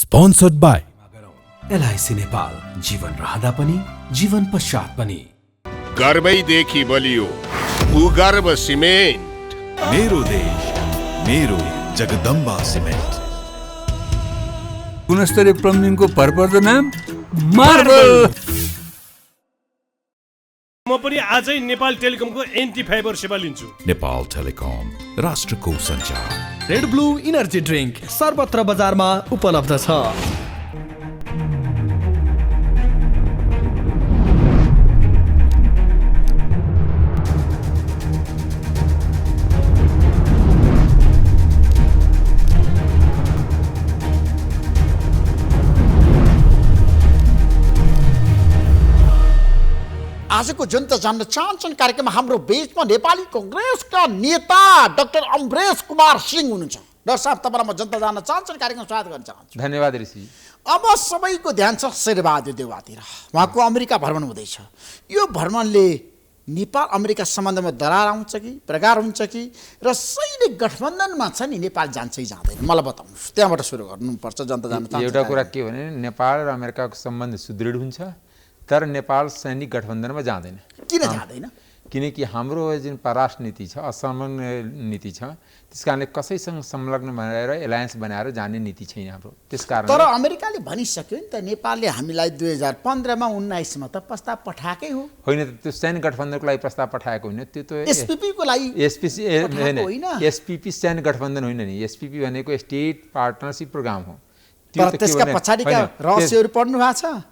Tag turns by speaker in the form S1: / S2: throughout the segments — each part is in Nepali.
S1: Sponsored by
S2: LIC नेपाल, जीवन रहँदा पनि जीवन पश्चात पनि।
S3: गर्वैदेखि बलियो भूगर्भ सिमेन्ट।
S1: मेरो देश मेरो जगदम्बा सिमेन्ट।
S4: गुणस्तरीय प्लम्बिङको भरपर्दो नाम मार्बल।
S5: म पनि आजै नेपाल टेलिकमको एन्टी फाइबर सेवा लिन्छु।
S1: नेपाल टेलिकम, राष्ट्रको सञ्चार।
S6: रेड ब्लू इनर्जी ड्रिङ्क सर्वत्र बजारमा उपलब्ध छ।
S7: आजको जनता जान्न चाहन्छन् कार्यक्रममा हाम्रो बीचमा नेपाली कांग्रेसका नेता डाक्टर अमरेश कुमार सिंह हुनुहुन्छ। डाक्टर साहब, तपाईँलाई म जनता जान्न चाहन्छन् कार्यक्रम स्वागत गर्न चाहन्छु।
S8: धन्यवाद ऋषि।
S7: अब सबैको ध्यान छ शेरबहादुर देउवातिर। उहाँको अमेरिका भ्रमण हुँदैछ। यो भ्रमणले नेपाल अमेरिका सम्बन्धमा दरार आउँछ कि प्रगार हुन्छ कि र सैनिक गठबन्धनमा छ नि नेपाल जान्छ कि जाँदैन, मलाई बताउनुहोस्। त्यहाँबाट सुरु गर्नुपर्छ जनता जान्न चाहन्छ।
S8: एउटा कुरा के भने नेपाल र अमेरिकाको सम्बन्ध सुदृढ हुन्छ, तर नेपाल सैनिक गठबन्धनमा जाँदैन।
S7: किन जाँदैन?
S8: किनकि हाम्रो जुन परराष्ट्र नीति छ, असंलग्न नीति छ, त्यस कारणले कसैसँग संलग्न बनाएर एलायन्स बनाएर जाने नीति छैन हाम्रो। त्यसकारण
S7: तर अमेरिकाले भनिसक्यो नि त, नेपालले हामीलाई 2015मा 19मा त प्रस्ताव पठाएकै हो।
S8: होइन, त्यो सैन्य गठबन्धनको लागि प्रस्ताव पठाएको होइन, त्यो त
S7: एसपीपीको लागि
S8: एसपीपी सैन्य गठबन्धन होइन नि। एसपीपी भनेको स्टेट पार्टनरसिप प्रोग्राम हो।
S7: तर त्यसका पछाडिका रहस्यहरू पढ्नु भएको छ,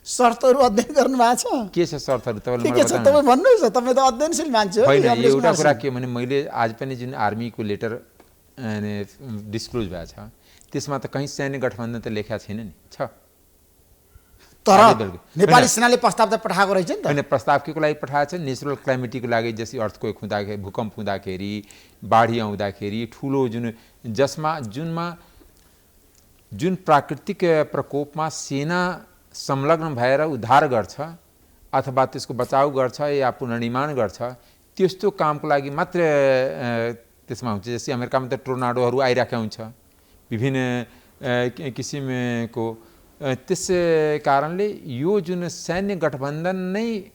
S7: शर्तहरू अध्ययन गर्नु भएको छ।
S8: के छ शर्तहरू
S7: के छ तपाईँ भन्नुहोस् न, तपाईँ त अध्ययनशील मान्छे हो।
S8: होइन, एउटा कुरा के भने मैले आज पनि जुन आर्मीको लेटर डिस्क्लोज भएको छ त्यसमा त कहीँ सैन्य गठबन्धन त लेखा छैन नि। छ,
S7: तर नेपाली सेनाले प्रस्ताव त पठाएको रहेछ नि त।
S8: होइन, प्रस्ताव के को लागि पठाएको छ? नेचुरल क्लाइमेटीको लागि, जस्तै अर्थक्वेक हुँदाखेरि, भूकम्प हुँदाखेरि, बाढी आउँदाखेरि, ठुलो जुन प्राकृतिक प्रकोपमा सेना संलग्न भएर उद्धार गर्छ अथवा त्यसको बचाउ गर्छ या पुनर्निर्माण गर्छ, त्यस्तो कामको लागि मात्र त्यसमा हुन्छ। जस्तै अमेरिकामा त टोर्नाडोहरू आइरहेको हुन्छ विभिन्न किसिमको। त्यस कारणले यो जुन सैन्य गठबन्धन नै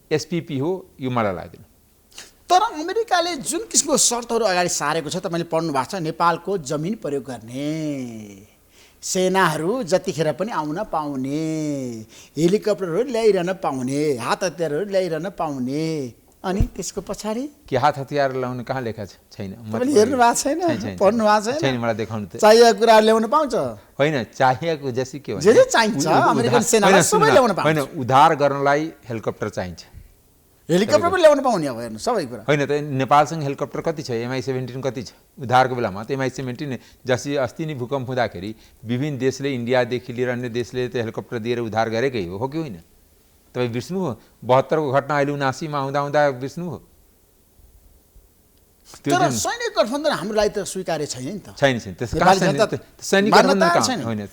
S8: एसपीपी हो, यो मलाई लाग्दैन।
S7: तर अमेरिकाले जुन किसिमको शर्तहरू अगाडि सारेको छ, तपाईँले पढ्नु भएको छ। नेपालको जमिन प्रयोग गर्ने, सेनाहरू जतिखेर पनि आउन पाउने, हेलिकप्टरहरू ल्याइरहन पाउने, हात हतियारहरू ल्याइरहन पाउने। अनि त्यसको पछाडि
S8: के हात हतियार ल्याउनु कहाँ लेखा छैन?
S7: तपाईँले हेर्नु भएको छैन, पढ्नु भएको छैन?
S8: छैन, मलाई देखाउनु त।
S7: चाहिएको कुराहरू ल्याउन पाउँछ?
S8: होइन, चाहिएको जस्तै के
S7: जे चाहिन्छ अमेरिकन सेनालाई सबै ल्याउन पाउँछ।
S8: होइन, उद्धार गर्नलाई हेलिकप्टर चाहिन्छ,
S7: हेलिकप्टर पनि ल्याउन पाउने। अब हेर्नु सबै कुरा।
S8: होइन त, नेपालसँग हेलिकप्टर कति छ? MI-17 कति छ उद्धारको बेलामा? त MI-17 जस्तै अस्ति नै भूकम्प हुँदाखेरि विभिन्न देशले, इन्डियादेखि लिएर अन्य देशले त हेलिकप्टर दिएर उद्धार गरेकै हो कि होइन? तपाईँ बिर्स्नु हो? 72को घटना अहिले 79मा आउँदा बिर्स्नु हो?
S7: तर सैनिक गठबन्धन हाम्रो लागि त स्वीकार्य छैन नि त।
S8: छैन। सैनिक गठबन्धन होइन,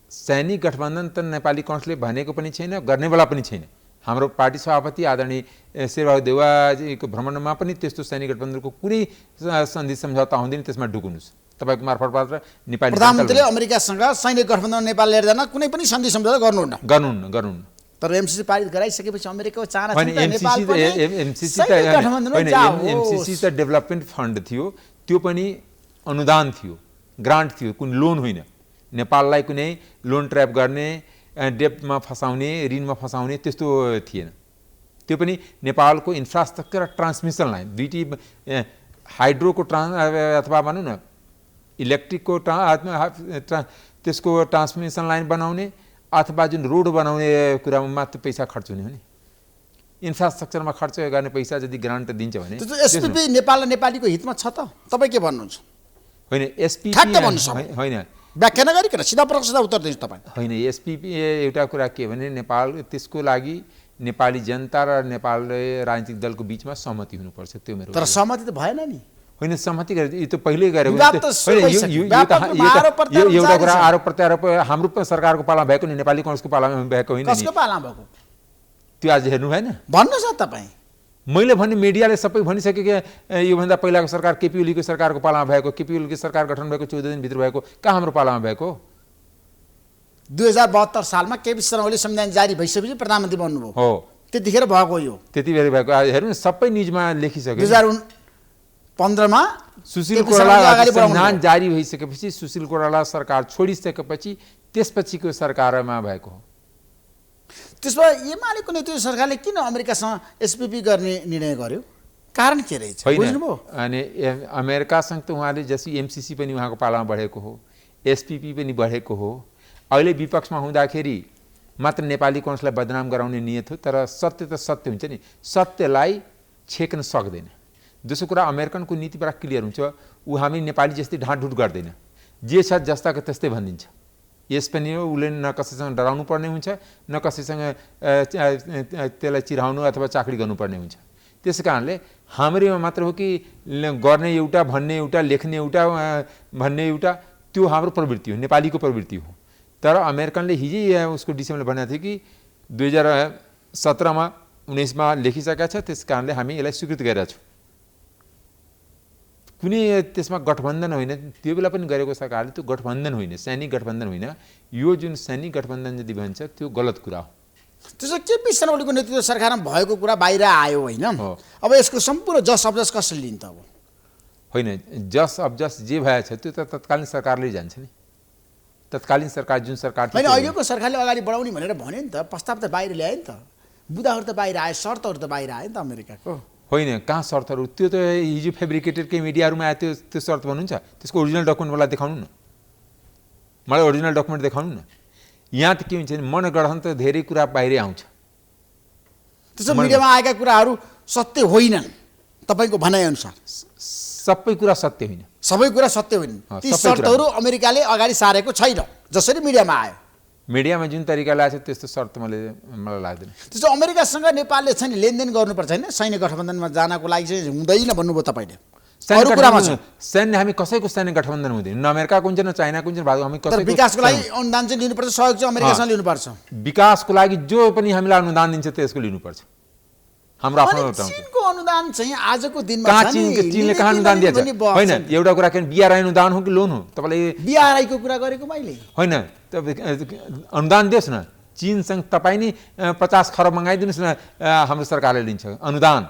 S8: सैनिक गठबन्धन त नेपाली कांग्रेसले भनेको पनि छैन, गर्नेवाला पनि छैन। हाम्रो पार्टी सभापति आदरणीय शेरबहादुर देउवाजीको भ्रमणमा पनि त्यस्तो सैनिक गठबन्धनको कुनै सन्धि सम्झौता हुँदैन। त्यसमा ढुक्नुहोस् तपाईँको मार्फतबाट नेपाली
S7: प्रधानमन्त्रीले अमेरिकासँग सैनिक गठबन्धन नेपाल लिएर जान कुनै पनि सन्धि सम्झौता गर्नुहुन्न। तर एमसीसी पारित गराइसकेपछि अमेरिकाको चाहना छ
S8: एमसीसी त डेभलपमेन्ट फन्ड थियो, त्यो पनि अनुदान थियो, ग्रान्ट थियो, कुन लोन होइन। नेपाललाई कुनै लोन ट्र्याप गर्ने, डेब्टमा फसाउने, ऋणमा फसाउने त्यस्तो थिएन। त्यो पनि नेपालको इन्फ्रास्ट्रक्चर र ट्रान्समिसन लाइन, दुईटी हाइड्रोको अथवा भनौँ न इलेक्ट्रिकको त्यसको ट्रान्समिसन लाइन बनाउने अथवा जुन रोड बनाउने कुरामा मात्र पैसा खर्च हुने हो नि। इन्फ्रास्ट्रक्चरमा खर्च गर्ने पैसा यदि ग्रान्ट दिन्छ भने
S7: एसपीपी नेपाल र नेपालीको हितमा छ त? तपाईँ के भन्नुहुन्छ?
S8: होइन, एसपीपी होइन,
S7: व्याख्या नगरिकन सिधा उत्तर दिन्छ तपाईँ।
S8: होइन, एसपीपी एउटा कुरा के भने नेपाल, त्यसको लागि नेपाली जनता र नेपाल राजनीतिक दलको बिचमा सहमति हुनुपर्छ। त्यो मेरो। तर सहमति त भएन नि। होइन, सहमति गरेर यो त पहिल्यै गरेको। एउटा कुरा आरोप प्रत्यारोप हाम्रो सरकारको पालामा भएको नि, नेपाली कांग्रेसको पालामा भएको होइन।
S7: कसको पालामा भएको?
S8: त्यो आज हेर्नु भएन?
S7: भन्नुहोस् न तपाईँ।
S8: मैले भने मिडियाले सबै भनिसके कि योभन्दा पहिलाको सरकार केपी ओलीको सरकारको पालामा भएको, केपी ओलीको सरकार गठन भएको 14 दिनभित्र भएको, कहाँ हाम्रो पालामा भएको?
S7: 2072 सालमा केपी शर्मा ओली संविधान जारी भइसकेपछि प्रधानमन्त्री बन्नुभयो
S8: हो,
S7: त्यतिखेर भएको यो।
S8: त्यति बेला भएको। हेर्नु सबै न्युजमा लेखिसक्यो।
S7: 2015 मा
S8: सुशील कोइराला संविधान जारी भइसकेपछि, सुशील कोइराला सरकार छोडिसकेपछि त्यसपछिको सरकारमा भएको हो।
S7: त्यसमा एमालेको नेतृत्व सरकारले किन अमेरिकासँग एसपीपी गर्ने निर्णय गर्यो? कारण के रहेछ बुझ्नुभयो?
S8: अनि अमेरिकासँग त उहाँले जसरी एमसीसी पनि उहाँको पालामा बढेको हो, एसपीपी पनि बढेको हो। अहिले विपक्षमा हुँदाखेरि मात्र नेपाली काङ्ग्रेसलाई बदनाम गराउने नियत हो, तर सत्य त सत्य हुन्छ नि, सत्यलाई छेक्न सक्दैन। दोस्रो कुरा अमेरिकनको नीति बडा क्लियर हुन्छ, ऊ हामी नेपाली जस्तै ढाँटढुट गर्दैन, जे छ जस्ताको त्यस्तै भनिदिन्छ। यस पनि हो, उसले न कसैसँग डराउनु पर्ने हुन्छ, न कसैसँग त्यसलाई चिराउनु अथवा चाकरी गर्नुपर्ने हुन्छ। त्यस कारणले हाम्रोमा मात्र हो कि गर्ने एउटा, भन्ने एउटा, लेख्ने एउटा, भन्ने एउटा, त्यो हाम्रो प्रवृत्ति हो, नेपालीको प्रवृत्ति हो। तर अमेरिकनले हिजै उसको डिसेम्बरले भनेको थियो कि 2017 मा 19 मा लेखिसकेका छ, त्यस कारणले हामी यसलाई स्वीकृत गरेका छौँ। कुनै त्यसमा गठबन्धन होइन, त्यो बेला पनि गरेको सरकारले, त्यो गठबन्धन होइन, सैनिक गठबन्धन होइन। यो जुन सैनिक गठबन्धन यदि भन्छ त्यो गलत कुरा हो।
S7: त्यसो केपी शर्मा ओलीको नेतृत्व सरकारमा भएको कुरा बाहिर आयो होइन? अब यसको सम्पूर्ण जस अब्जस कसले लिन्छ? अब
S8: होइन, जस अब्जस जे भएछ त्यो त तत्कालीन सरकारले जान्छ नि। तत्कालीन सरकार जुन सरकार
S7: होइन, अहिलेको सरकारले अगाडि बढाउने भनेर भन्यो नि त, प्रस्ताव त बाहिर ल्यायो नि त, बुदाहरू त बाहिर आयो, शर्तहरू त बाहिर आयो नि त अमेरिकाको।
S8: होइन, कहाँ शर्तहरू? त्यो त हिजो फेब्रिकेटेड केही मिडियाहरूमा आयो, त्यो शर्त भन्नुहुन्छ? त्यसको ओरिजिनल डकुमेन्ट मलाई देखाउनु न, मलाई ओरिजिनल डकुमेन्ट देखाउनु न। यहाँ त के हुन्छ भने मनगढन्त त धेरै कुरा बाहिरै आउँछ।
S7: त्यसो मिडियामा आएका कुराहरू सत्य होइनन् तपाईँको भनाइअनुसार?
S8: सबै कुरा सत्य होइन,
S7: सबै कुरा सत्य होइन। ती शर्तहरू अमेरिकाले अगाडि सारेको छैन जसरी मिडियामा आयो।
S8: मिडियामा जुन तरिकाले आएको छ त्यस्तो शर्त मलाई लाग्दैन।
S7: त्यसो अमेरिकासँग नेपालले चाहिँ लेनदेन गर्नुपर्छ होइन? सैन्य गठबन्धनमा जानको लागि चाहिँ हुँदैन भन्नुभयो तपाईँले। अरू कुरामा छ
S8: सैन्य, हामी कसैको सैन्य गठबन्धन हुँदैन, न अमेरिकाको हुन्छ न चाइनाको हुन्छ, हामी कसैको।
S7: विकासको लागि अनुदान चाहिँ लिनुपर्छ, सहयोग चाहिँ अमेरिकासँग लिनुपर्छ।
S8: विकासको लागि जो पनि हामीलाई अनुदान दिन्छ त्यसको लिनुपर्छ। हाम्रो आफ्नो
S7: चीनको अनुदान चाहिँ आजको दिनमा
S8: कहाँ चीनले कहाँ अनुदान दिएछ? होइन, एउटा कुरा के बीआरआई अनुदान हो कि लोन हो? तपाईँले
S7: बीआरआईको कुरा गरेको मैले
S8: होइन, अनुदान दियोस् न। चीनसँग तपाईँ नि 50 खरब मगाइदिनुहोस् न, हाम्रो सरकारले लिन्छ अनुदान।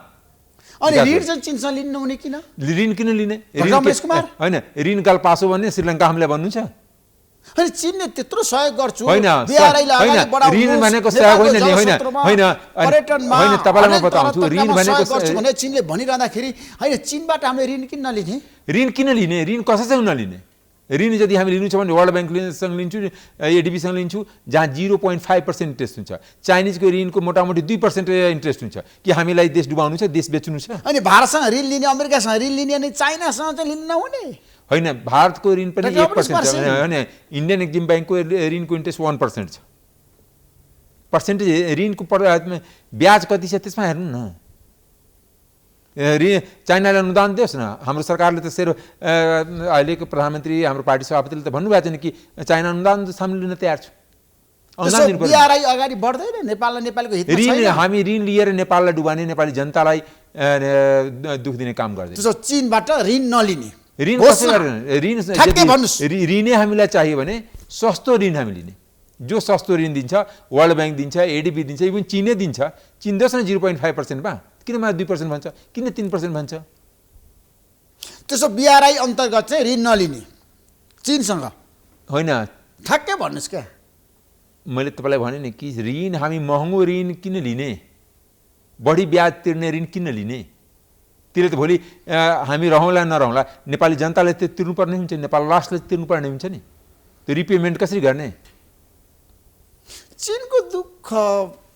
S7: अनि ऋण चाहिँ चीनसँग लिनु हुने किन?
S8: ऋण किन लिने?
S7: रमेश कुमार
S8: होइन, ऋण गाल पासो भन्ने श्रीलङ्का हामीले भन्नु छ?
S7: अनि चीनले त्यत्रो सहयोग गर्छु
S8: होइन, ऋण भनेको सहयोग होइन नि, होइन होइन
S7: पर्यटनमा
S8: होइन, तपाईँलाई म बताउँछु, ऋण भनेको
S7: भने चीनले भनिरहँदाखेरि होइन चिनबाट हामीले ऋण किन नलिने?
S8: ऋण किन लिने? ऋण कसैसँग नलिने? ऋण यदि हामी लिनु छ भने वर्ल्ड ब्याङ्कसँग लिन्छु, एडिबीसँग लिन्छु, जहाँ 0.5% इन्ट्रेस्ट हुन्छ। चाइनिजको ऋणको मोटामोटी 2% इन्ट्रेस्ट हुन्छ। कि हामीलाई देश डुबाउनु छ, देश बेच्नु छ?
S7: अनि भारतसँग ऋण लिने, अमेरिकासँग ऋण लिने, अनि चाइनासँग चाहिँ लिनु नहुने?
S8: होइन, भारतको ऋण पनि 1% छ होइन, इन्डियन एक्जिम ब्याङ्कको ऋणको इन्ट्रेस्ट 1% छ। पर्सेन्टेज ऋणको ब्याज कति छ त्यसमा हेर्नु न। चाइनाले अनुदान दियोस् न। हाम्रो सरकारले त अहिलेको प्रधानमन्त्री हाम्रो पार्टी सभापतिले त भन्नुभएको छैन कि चाइना अनुदान सामेल लिन तयार छु। अनुदान दिनु पर्छ।
S7: बीआरआई अगाडि बढ्दैन? नेपाललाई नेपालको हितमा छैन?
S8: हामी ऋण लिएर नेपाललाई डुबाउने, नेपाली जनतालाई दुख दिने काम गर्दैन।
S7: त्यसो चीनबाट ऋण नलिने?
S8: ऋण कसै ऋणै हामीलाई चाहियो भने सस्तो ऋण हामी लिने। जो सस्तो ऋण दिन्छ, वर्ल्ड ब्याङ्क दिन्छ, एडिबी दिन्छ, इभन चीनै दिन्छ। चीन दियोस् न 0.5% मा, किन मलाई 2% भन्छ, किन 3% भन्छ?
S7: त्यसो बीआरआई अन्तर्गत चाहिँ ऋण नलिने चीनसँग?
S8: होइन,
S7: ठ्याक्कै भन्नुहोस् क्या।
S8: मैले तपाईँलाई भने नि कि ऋण हामी महँगो ऋण किन लिने, बढी ब्याज तिर्ने ऋण किन लिने? त्यसले त भोलि हामी रहौँला नरहौँला, नेपाली जनताले त्यो तिर्नुपर्ने हुन्छ, नेपाल राष्ट्रले तिर्नुपर्ने हुन्छ नि। त्यो रिपेमेन्ट कसरी गर्ने?
S7: चीनको दुःख,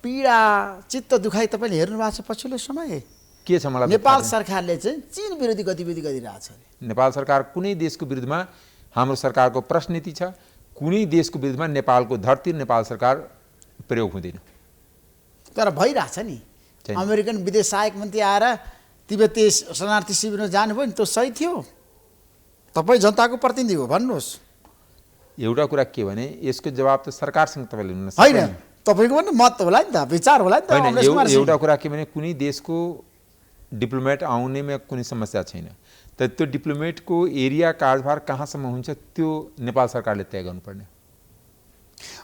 S7: पीडा, चित्त दुखाइ तपाईँले हेर्नु भएको छ पछिल्लो समय?
S8: के छ मलाई?
S7: नेपाल सरकारले चाहिँ चीन विरोधी गतिविधि गरिरहेछ अरे।
S8: नेपाल सरकार कुनै देशको विरुद्धमा, हाम्रो सरकारको प्रश्न नीति छ, कुनै देशको विरुद्धमा नेपालको धरती नेपाल सरकार प्रयोग हुँदैन।
S7: तर भइरहेछ नि। अमेरिकन विदेश सहायक मन्त्री आएर तिब्बती शरणार्थी शिविरमा जानुभयो नि, त्यो सही थियो? तपाईँ जनताको प्रतिनिधि हो, भन्नुहोस्।
S8: एउटा कुरा के भने यसको जवाब त सरकारसँग तपाईँले लिनु
S7: होइन, तपाईँको पनि मत होला नि त, विचार होला नि त।
S8: एउटा कुरा के भने कुनै देशको डिप्लोमेट आउने में कुनै समस्या छैन। तर त्यो डिप्लोमेटको एरिया कार्यभार कहाँसम्म हुन्छ त्यो नेपाल सरकारले तय गर्नुपर्ने।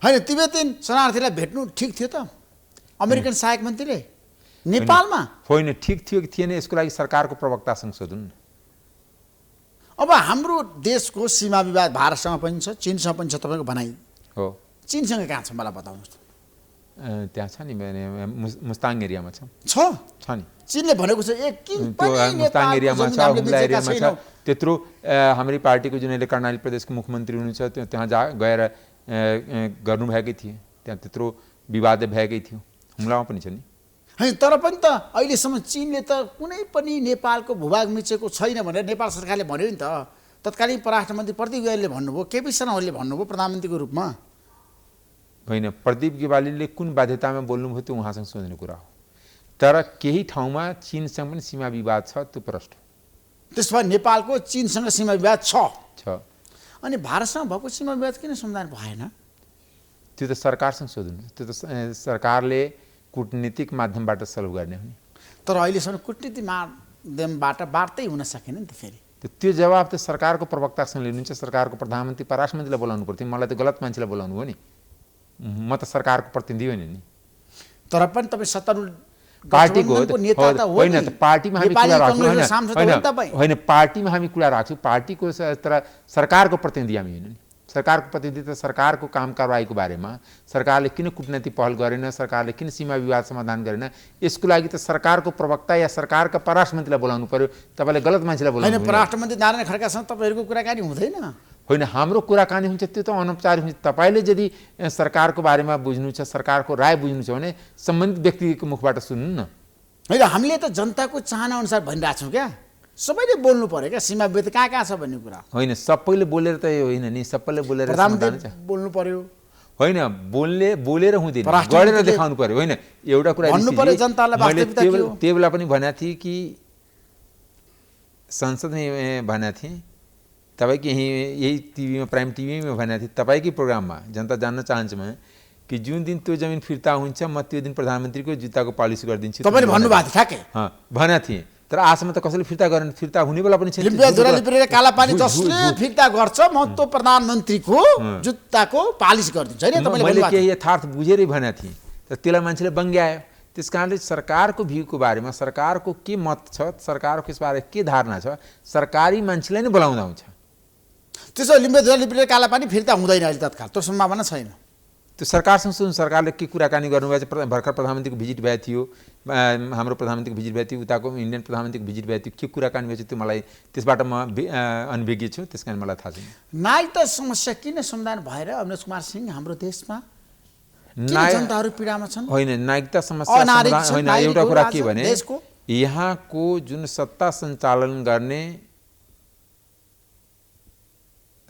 S7: होइन, तिब्बतीन शरणार्थीलाई भेट्नु ठिक थियो त अमेरिकन सहायक मन्त्रीले नेपालमा?
S8: होइन, ठिक थियो कि थिएन यसको लागि सरकारको प्रवक्तासँग सोधौँ न।
S7: अब हाम्रो देशको सीमा विवाद भारतसँग पनि छ, चीनसँग पनि छ, तपाईँको भनाइ
S8: हो।
S7: चीनसँग कहाँ छ मलाई बताउनुहोस्।
S8: त्यहाँ छ नि मुस्ताङ एरियामा छ
S7: छ नि। चीनले भनेको छ
S8: त्यो मुस्ताङ एरियामा छ, हुम्ला एरियामा छ। त्यत्रो हाम्रै पार्टीको जुन अहिले कर्णाली प्रदेशको मुख्यमन्त्री हुनुहुन्छ त्यो त्यहाँ गएर गर्नुभएकै थिए, त्यहाँ त्यत्रो विवाद भएकै थियो, हुम्लामा पनि छ नि।
S7: होइन, तर पनि त अहिलेसम्म चीनले त कुनै पनि नेपालको भूभाग मिचेको छैन भनेर नेपाल सरकारले भन्यो नि त। तत्कालीन परराष्ट्र मन्त्री प्रदीप गेवालीले भन्नुभयो, केपी शर्मा ओलीले भन्नुभयो प्रधानमन्त्रीको रूपमा।
S8: होइन, प्रदीप गेवालीले कुन बाध्यतामा बोल्नुभयो त्यो उहाँसँग सोध्ने कुरा हो। तर केही ठाउँमा चीनसँग पनि सीमा विवाद छ, त्यो प्रष्ट हो।
S7: त्यसो भए नेपालको चीनसँग सीमा विवाद छ। अनि भारतसँग भएको सीमा विवाद किन समाधान भएन?
S8: त्यो त सरकारसँग सोध्नु, त्यो त सरकारले कूटनीतिक माध्यमबाट सल्भ गर्ने हो नि।
S7: तर अहिलेसम्म कूटनीतिक माध्यमबाट वार्तै हुन सकेन नि त। फेरि
S8: त्यो जवाब त सरकारको प्रवक्तासँग लिनुहुन्छ, सरकारको प्रधानमन्त्री परराष्ट्र मन्त्रीलाई बोलाउनु पर्थ्यो। मलाई त गलत मान्छेलाई बोलाउनु हो नि, म त सरकारको प्रतिनिधि होइन नि।
S7: तर पनि तपाईँ सत्तारूढ
S8: पार्टीको
S7: नेता त हो
S8: होइन,
S7: नि।
S8: पार्टीमा हामी कुरा राख्छौँ
S7: होइन,
S8: होइन, पार्टीमा हामी कुरा राख्छौँ, पार्टीको तर सरकारको प्रतिनिधि हामी होइन नि। सरकारको प्रतिनिधि त सरकारको काम कारवाहीको बारेमा सरकारले किन कूटनीतिक पहल गरेन, सरकारले किन सीमा विवाद समाधान गरेन, यसको लागि त सरकारको प्रवक्ता या सरकारका परराष्ट्र मन्त्रीलाई बोलाउनु पर्यो। तपाईँले गलत मान्छेलाई बोलाउनु
S7: होइन। परराष्ट्र मन्त्री नारायण खड्कासँग तपाईँहरूको कुराकानी हुँदैन?
S8: होइन, हाम्रो कुराकानी हुन्छ, त्यो त अनौपचारिक हुन्छ। तपाईँले यदि सरकारको बारेमा बुझ्नु छ, सरकारको राय बुझ्नु छ भने सम्बन्धित व्यक्तिको मुखबाट सुन्नु न।
S7: होइन, हामीले त जनताको चाहना अनुसार भनिरहेको छौँ क्या। सबैले बोल्नु पर्यो क्या, सीमा विवाद कहाँ छ भन्ने कुरा।
S8: होइन, सबैले बोलेर त होइन नि, सबैले बोलेर
S7: प्रधानमन्त्री बोल्नु पर्यो।
S8: होइन, बोलेर हुँदैन, गरेर देखाउनु पर्यो। होइन, एउटा कुरा
S7: भन्नु पर्यो जनतालाई वास्तविकता के हो।
S8: त्यो बेला पनि भनेको थिएँ कि संसदमा भनेको थिएँ, तपाईँको यही टिभीमा प्राइम टिभीमा भनेको थिएँ, तपाईँकै प्रोग्राममा जनता जान्न चाहन्छ म कि जुन दिन त्यो जमिन फिर्ता हुन्छ म त्यो दिन प्रधानमन्त्रीको जुत्ताको पालिस गरिदिन्छु।
S7: तपाईँले भन्नुभएको थियो ठ्याक्कै?
S8: भनेको थिएँ, तर आजसम्म त कसैले फिर्ता गरेन, फिर्ता हुने बेला पनि छैन।
S7: कालापानी जसले फिर्ता गर्छ म त प्रधानमन्त्रीको जुत्ताको पालिस गरिदिन्छु होइन?
S8: मैले केही यथार्थ बुझेरै भनेको थिएँ, तर त्यसलाई मान्छेले बङ्ग्यायो। त्यस कारणले सरकारको भ्यूको बारेमा सरकारको के मत छ, सरकारको यसबारे के धारणा छ, सरकारी मान्छेलाई नै बोलाउँदा हुन्छ।
S7: त्यसो लिम्बेद्वारा कालापानी फिर्ता हुँदैन अहिले तत्काल, त्यो सम्भावना छैन।
S8: त्यो सरकारसँग सुन, सरकारले के कुराकानी गर्नुभएको छ। भर्खर प्रधानमन्त्रीको भिजिट भएको थियो, हाम्रो प्रधानमन्त्रीको भिजिट भएको थियो, उताको इन्डियन प्रधानमन्त्रीको भिजिट भएको थियो, के कुराकानी भएको छ त्यो मलाई त्यसबाट म अनभिज्ञ छु, त्यस कारण मलाई थाहा छैन।
S7: नागरिकता समस्या किन समाधान भएर अविनाश कुमार सिंह हाम्रो देशमा जनताहरू पीडामा छन्?
S8: होइन, नागरिकता समस्या होइन, एउटा कुरा के भने यहाँको जुन सत्ता सञ्चालन गर्ने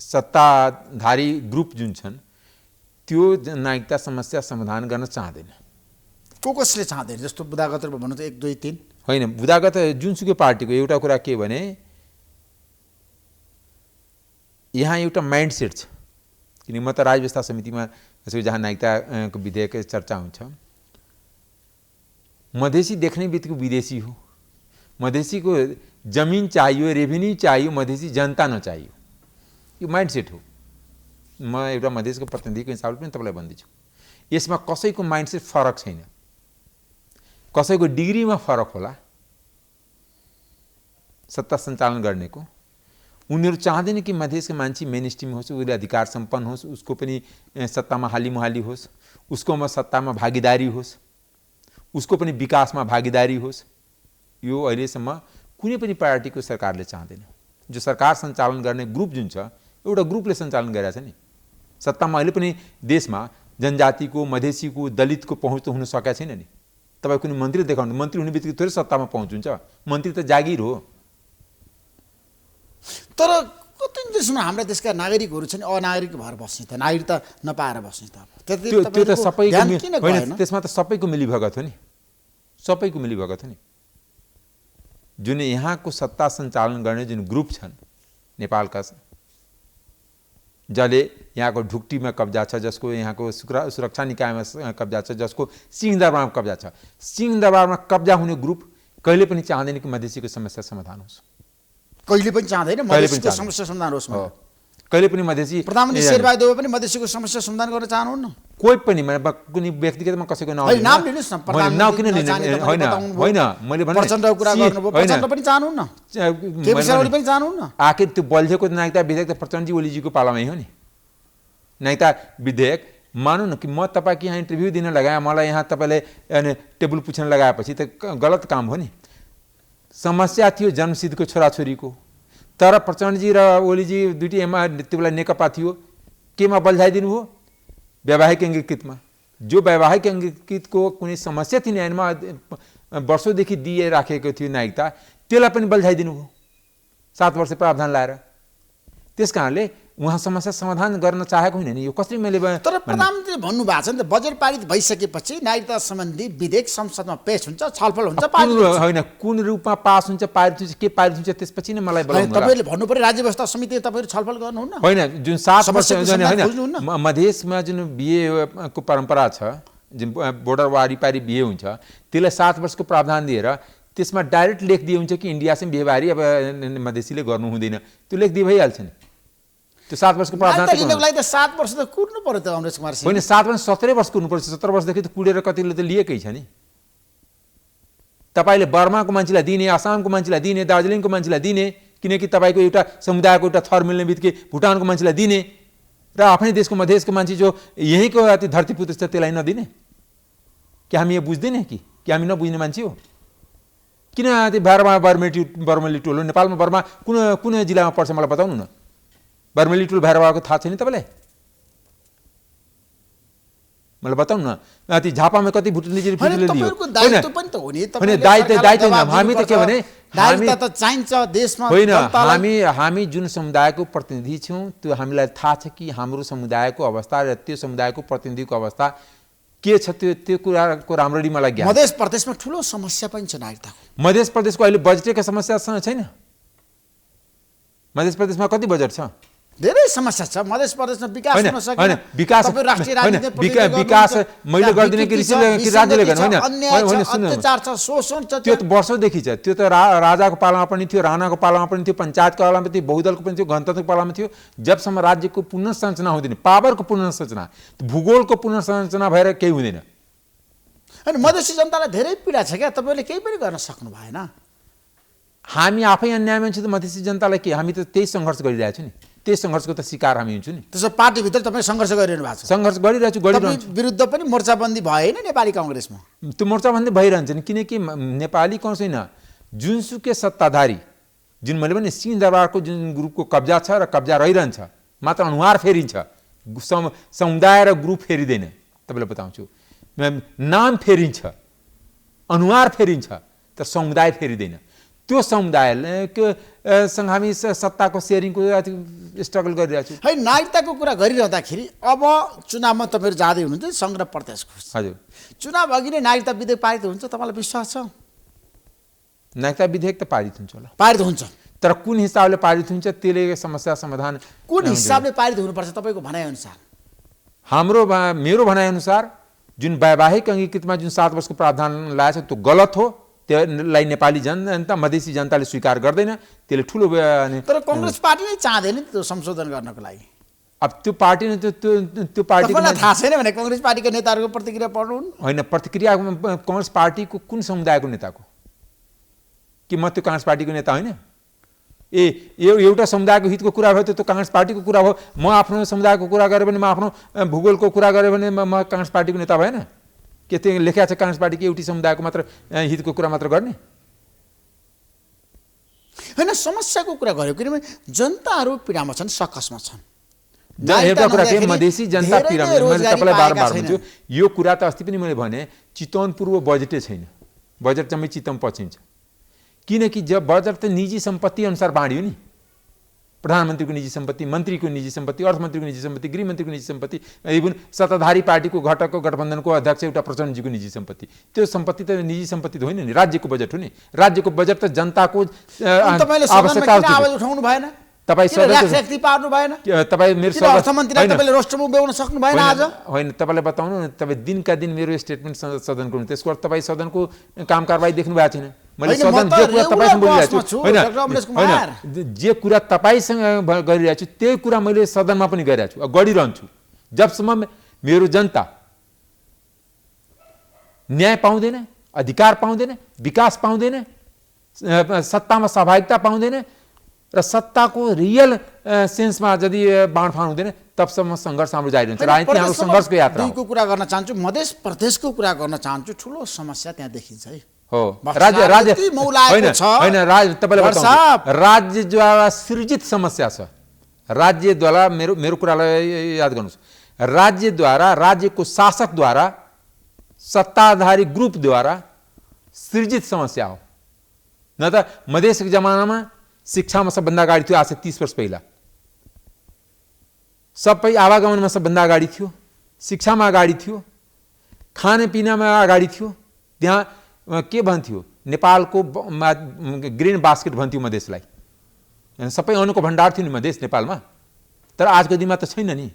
S8: सत्ताधारी ग्रुप जुन छन् त्यो नागरिकता समस्या समाधान गर्न चाहँदैन।
S7: कसले चाहँदैन? जस्तो बुदागत भन्नु त 1 2 3
S8: होइन, बुदागत जुनसुकै पार्टीको एउटा कुरा के भने यहाँ एउटा माइन्डसेट छ। किन म त राज्य व्यवस्था समितिमा जहाँ नागरिकताको विधेयक चर्चा हुन्छ, मधेसी देख्ने बित्तिकै विदेशी हो, मधेसीको जमिन चाहियो, रेभिन्यू चाहियो, मधेसी जनता नचाहियो, यो माइन्डसेट हो। म एउटा मधेसको प्रतिनिधिको हिसाबले पनि तपाईँलाई भन्दैछु, यसमा कसैको माइन्डसेट फरक छैन, कसैको डिग्रीमा फरक होला सत्ता सञ्चालन गर्नेको। उनीहरू चाहँदैन कि मधेसको मान्छे मेन स्ट्रिम होस्, उसले अधिकार सम्पन्न होस्, उसको पनि सत्तामा हालीमुहाली होस्, उसकोमा सत्तामा भागीदारी होस्, उसको पनि विकासमा भागीदारी होस्। यो अहिलेसम्म कुनै पनि पार्टीको सरकारले चाहँदैन। जो सरकार सञ्चालन गर्ने ग्रुप जुन छ, एउटा ग्रुपले सञ्चालन गरिरहेछ नि। सत्तामा अहिले पनि देशमा जनजातिको, मधेसीको, दलितको पहुँच त हुन सकेको छैन नि। तपाईँ कुनै मन्त्री देखाउनु, मन्त्री हुने बित्तिकै थोरै सत्तामा पहुँच हुन्छ? मन्त्री त जागिर हो।
S7: तर कति देशमा हाम्रा देशका नागरिकहरू छन् अनागरिक भएर बस्ने, त नागरिकता नपाएर बस्ने त
S8: त्यो त सबैको होइन, त्यसमा त सबैको मिलीभगत हो नि, सबैको मिलीभगत हो नि। जुन यहाँको सत्ता सञ्चालन गर्ने जुन ग्रुप छन् नेपालका, जसले यहाँको ढुक्टीमा कब्जा छ, जसको यहाँको सुरक्षा निकायमा कब्जा छ, जसको सिंहदरबारमा कब्जा छ, सिंहदरबारमा कब्जा हुने ग्रुप कहिले पनि चाहँदैन कि मधेसीको समस्या समाधान होस्।
S7: कहिले पनि चाहँदैन मधेसीको समस्या समाधान होस्।
S8: कहिले पनि मधेसी
S7: प्रधानमन्त्री शेरबहादुर देउवा पनि मधेसीको समस्या समाधान गर्न चाहनुहुन्न?
S8: कोही पनि कुनै व्यक्तिगतमा कसैको नाम
S7: होइन, नाम लिनुहोस् न।
S8: नाम किन लिने? होइन मैले भने
S7: प्रचण्डको कुरा गर्नुभयो, प्रचण्ड पनि चाहनुहुन्न, केपी शर्मा ओली पनि चाहनुहुन्न।
S8: आखिर त्यो बल्झेको नागरिकता विधेयक त प्रचण्डजी ओलीजीको पालामै हो नि। नागरिकता विधेयक मानौँ न कि म तपाईँको यहाँ इन्टरभ्यू दिन लगाएँ, मलाई यहाँ तपाईँले टेबल पुछ्न लगाएपछि त गलत काम हो नि। समस्या थियो जन्मसिद्धको छोराछोरीको, तर प्रचण्डजी र ओलीजी दुईटी त्यो बेला नेकपा थियो, केमा बल्झाइदिनु हो? वैवाहिक अङ्गीकृतमा। जो वैवाहिक अङ्गीकृतको कुनै समस्या थियो न्यायमा वर्षौँदेखि दिए राखेको थियो नागरिकता, त्यसलाई पनि बल्झाइदिनु हो 7 वर्ष प्रावधान लाएर। त्यस कारणले उहाँ समस्या समाधान गर्न चाहेको होइन नि। यो कसरी मैले
S7: तर प्रधानमन्त्रीले भन्नुभएको छ नि त, बजेट पारित भइसकेपछि नागरिकता सम्बन्धी विधेयक संसदमा पेश हुन्छ, छलफल हुन्छ, पारित हुन्छ।
S8: होइन कुन रूपमा पास हुन्छ, पारित हुन्छ, के पारित हुन्छ त्यसपछि नै मलाई बोलाउनु।
S7: तपाईँले भन्नु पर्यो राज्य व्यवस्था समितिले तपाईँहरू छलफल गर्नुहुन्न?
S8: होइन, जुन 7 वर्ष
S7: खोज्नुहुन्न?
S8: मधेसमा जुन बिहेको परम्परा छ, जुन बोर्डर वारिपारि बिहे हुन्छ, त्यसलाई 7 वर्षको प्रावधान दिएर त्यसमा डाइरेक्ट लेख दिए हुन्छ कि इन्डियासँग बिहेबारी अब मधेसीले गर्नु हुँदैन, त्यो लेख दिए भइहाल्छ नि। त्यो 7 वर्षको प्रावधान
S7: लिनको लागि त 7 वर्ष त कुर्नु पर्यो त अमरेश कुमार सिंह।
S8: होइन, 7 वर्ष 17 वर्ष कुर्नुपर्छ। 17 वर्षदेखि त कुडेर कतिले त लिएकै छ नि। तपाईँले बर्माको मान्छेलाई दिने, आसामको मान्छेलाई दिने, दार्जिलिङको मान्छेलाई दिने, किनकि तपाईँको एउटा समुदायको एउटा थर मिल्ने बित्तिकै भुटानको मान्छेलाई दिने र आफ्नै देशको मधेसको मान्छे जो यहीँको अति धरतीपुत्र छ त्यसलाई नदिने। कि हामी यो बुझ्दैन कि हामी नबुझ्ने मान्छे हो? किन त्यो बर्मेली टोल हो नेपालमा? बर्मा कुन जिल्लामा पर्छ मलाई बताउनु न। बर्मेली टोल भैरवाको थाहा छैन तपाईँलाई? मलाई बताउनु न। ती झापामा कति भुटानीले दियो? दायित्व हामी त के भने
S7: नागरिकता त चाहिन्छ देशमा।
S8: होइन, हामी जुन समुदायको प्रतिनिधि छौँ त्यो हामीलाई थाहा छ कि हाम्रो समुदायको अवस्था र त्यो समुदायको प्रतिनिधिको अवस्था के छ, त्यो कुराको राम्ररी मलाई ज्ञान।
S7: मधेस प्रदेशमा ठुलो समस्या पनि छ नागरिकताको।
S8: मधेस प्रदेशको अहिले बजेटका समस्या छैन? मधेस प्रदेशमा कति बजेट छ?
S7: धेरै समस्या छ मधेस प्रदेशमा। विकास हुन सकेन।
S8: विकास मैले गर्दिनँ कि राज्यले गर्नु?
S7: अत्याचार छ, शोषण छ।
S8: त्यो त वर्षौँदेखि छ। त्यो त राजाको पालामा पनि थियो, राणाको पालामा पनि थियो, पञ्चायतको पालामा थियो, बहुदलको पनि थियो, गणतन्त्रको पालामा थियो। जबसम्म राज्यको पुनर्संरचना हुँदैन, पावरको पुनर्संरचना, भूगोलको पुनर्संरचना भएर केही हुँदैन।
S7: होइन, मधेसी जनतालाई धेरै पीडा छ क्या, तपाईँले केही पनि गर्न सक्नु भएन।
S8: हामी आफै अन्यायमा छु त मधेसी जनतालाई के? हामी त त्यही सङ्घर्ष गरिरहेको छु नि। त्यही सङ्घर्षको त शिकार हामी हुन्छौँ नि।
S7: त्यसो पार्टीभित्र तपाईँ सङ्घर्ष गरिरहनु भएको छ?
S8: सङ्घर्ष गरिरहेछु।
S7: विरुद्ध पनि मोर्चाबन्दी भयो होइन नेपाली काङ्ग्रेसमा?
S8: त्यो मोर्चाबन्दी भइरहन्छ नि, किनकि नेपाली काङ्ग्रेस होइन, जुनसुकै सत्ताधारी, जुन मैले भने सिंहदरबारको जुन ग्रुपको कब्जा छ र कब्जा रहिरहन्छ, मात्र अनुहार फेरिन्छ, समुदाय र ग्रुप फेरिँदैन। तपाईँलाई बताउँछु, नाम फेरिन्छ, अनुहार फेरिन्छ, तर समुदाय फेरिँदैन। त्यो समुदायसँग हामी सत्ताको सेयरिङको स्ट्रगल गरिरहेको छु।
S7: है, नागरिकताको कुरा गरिरहँदाखेरि अब चुनावमा तपाईँहरू जाँदै हुनुहुन्छ सङ्घ र प्रदेशको।
S8: हजुर,
S7: चुनाव अघि नै नागरिकता विधेयक पारित हुन्छ, तपाईँलाई विश्वास छ?
S8: नागरिकता विधेयक त पारित हुन्छ होला।
S7: पारित हुन्छ,
S8: तर कुन हिसाबले पारित हुन्छ त्यसले समस्या समाधान
S7: कुन हिसाबले पारित हुनुपर्छ तपाईँको भनाइअनुसार?
S8: मेरो भनाइअनुसार जुन वैवाहिक अङ्गीकृतमा जुन 7 वर्षको प्रावधान लागेको छ त्यो गलत हो। त्यसलाई नेपाली जनता, मधेसी जनताले स्वीकार गर्दैन। त्यसले ठुलो
S7: तर कङ्ग्रेस पार्टी नै चाहँदैन त्यो संशोधन गर्नको लागि।
S8: अब त्यो पार्टीले त्यो पार्टी
S7: थाहा छैन भने कङ्ग्रेस पार्टीको नेताहरूको प्रतिक्रिया पढ्नुहुन्न?
S8: होइन, प्रतिक्रिया कङ्ग्रेस पार्टीको कुन समुदायको नेताको? कि म त्यो काङ्ग्रेस पार्टीको नेता होइन? एउटा समुदायको हितको कुरा भयो त्यो काङ्ग्रेस पार्टीको कुरा हो। म आफ्नो समुदायको कुरा गरेँ भने, म आफ्नो भूगोलको कुरा गरेँ भने म काङ्ग्रेस पार्टीको नेता भएन? के त्यो लेखेको छ काङ्ग्रेस पार्टीको एउटै समुदायको मात्र हितको कुरा मात्र गर्ने?
S7: होइन, समस्याको कुरा गर्यो किनभने जनताहरू पीडामा छन्, सकसमा छन्।
S8: एउटा कुरा के मधेसी जनता पीडामा, मैले तपाईँलाई बारम्बार भन्छु यो कुरा त। अस्ति पनि मैले भने चितवन पूर्व बजेटै छैन, बजेट जम्मै चितवन पछिन्छ। किनकि जब बजेट त निजी सम्पत्ति अनुसार बाँडियो नि। प्रधानमन्त्रीको निजी सम्पत्ति, मन्त्रीको निजी सम्पत्ति, अर्थमन्त्रीको निजी सम्पत्ति, गृहमन्त्रीको निजी सम्पत्ति, इभन सत्ताधारी पार्टीको घटकको गठबन्धनको अध्यक्ष एउटा प्रचण्डजीको निजी सम्पत्ति। त्यो सम्पत्ति त निजी सम्पत्ति त होइन नि, राज्यको बजेट हो नि। राज्यको बजेट त जनताको
S7: आवश्यकता उठाउनु भएन? तपाईँ पार्नु भएन?
S8: तपाईँ मेरो
S7: अर्थमन्त्रीलाई तपाईँले रोस्टरमा उभ्याउन सक्नु भएन आज?
S8: होइन, तपाईँलाई बताउनु न, तपाईँ दिनका दिन मेरो स्टेटमेन्ट सदनको हुनु, त्यसको अर्थ तपाईँ सदनको काम कारबाही देख्नु भएको छैन। मैले
S7: होइन, म
S8: सदन
S7: त
S8: जे कुरा तपाईँसँग
S7: रेगुलर
S8: बोलिरहेको
S7: बसमा छु,
S8: छु होइन
S7: डाक्टर अमरेश कुमार।
S8: होइन जे कुरा तपाईँसँग गरिरहेको छु त्यही कुरा मैले सदनमा पनि गरिरहेको छु गरिरहन्छु जबसम्म मेरो जनता न्याय पाउँदैन अधिकार पाउँदैन विकास पाउँदैन सत्तामा सहभागिता पाउँदैन र सत्ताको रियल सेन्समा यदि बाँडफाँड हुँदैन तबसम्म सङ्घर्ष हाम्रो जारी रहन्छ राजनीति हाम्रो सङ्घर्षको यात्रा हो।
S7: दुईको कुरा गर्न चाहन्छु, मध्य प्रदेशको कुरा गर्न चाहन्छु। ठुलो समस्या त्यहाँ देखिन्छ है।
S8: हो
S7: बक्सार
S8: राज्य
S7: यति मौलाएको छ।
S8: होइन तपाईँले
S7: डर साहब।
S8: बताउनु राज्यद्वारा सृजित समस्या छ राज्यद्वारा मेरो कुरालाई याद गर्नुहोस् राज्यद्वारा राज्यको शासकद्वारा सत्ताधारी ग्रुपद्वारा सृजित समस्या हो। न त मधेसको जमानामा शिक्षामा सबभन्दा अगाडि थियो आज से 30 वर्ष पहिला सबै आवागमनमा सबभन्दा अगाडि थियो शिक्षामा अगाडि थियो खानेपिनामा अगाडि थियो त्यहाँ के भन्थ्यो नेपालको ग्रेन बास्केट भन्थ्यो मधेसलाई सबै अन्नको भण्डार थियो नि मधेस नेपालमा तर आजको दिनमा त छैन नि